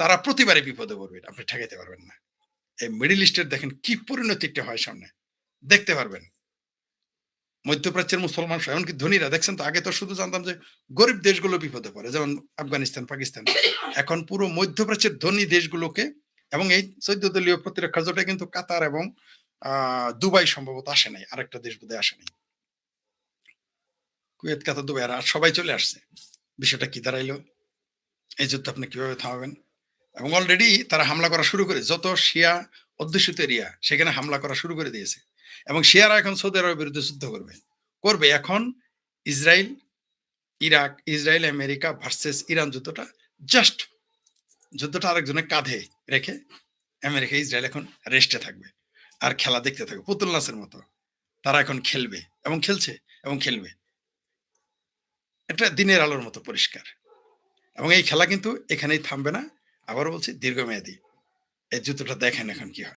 তারা প্রতিবারে বিপদে পড়বেন, আপনি ঠেকাইতে পারবেন না। এই মিডল ইস্টের দেখেন কি পরিণতিটা হয় সামনে, দেখতে পারবেন। মধ্যপ্রাচ্যের মুসলমান এমনকি ধনীরা, দেখছেন তো? আগে তো শুধু জানতাম যে গরিব দেশগুলো বিপদে পড়ে, যেমন আফগানিস্তান, পাকিস্তান। এখন পুরো মধ্যপ্রাচ্যের ধনী দেশগুলোকে, এবং এই 14 দলীয় প্রতিরক্ষা জোটে কিন্তু কাতার এবং দুবাই সম্ভবত আসে নাই, আরেকটা দেশ বোধহয় আসে নাই, কুয়েত, কাতার, দুবাই, আর সবাই চলে আসছে। বিষয়টা কি দাঁড়াইলো? এই যুদ্ধ আপনি কিভাবে থামাবেন? এবং অলরেডি তারা হামলা করা শুরু করে, যত শিয়া অধ্যুষিত এরিয়া সেখানে হামলা করা শুরু করে দিয়েছে, এবং শিয়ারা এখন সৌদি আরবের বিরুদ্ধে যুদ্ধ করবে। এখন ইসরায়েল আমেরিকা ভার্সেস ইরান যুদ্ধটা আরেকজনের কাঁধে রেখে আমেরিকা ইসরায়েল এখন রেস্টে থাকবে আর খেলা দেখতে থাকবে পুতুল নাচের মতো। তারা এখন খেলবে এবং খেলছে এবং খেলবে, এটা দিনের আলোর মতো পরিষ্কার। এবং এই খেলা কিন্তু এখানেই থামবে না, আবারও বলছি দীর্ঘমেয়াদী। এই যুদ্ধটা দেখেন এখন কি হয়।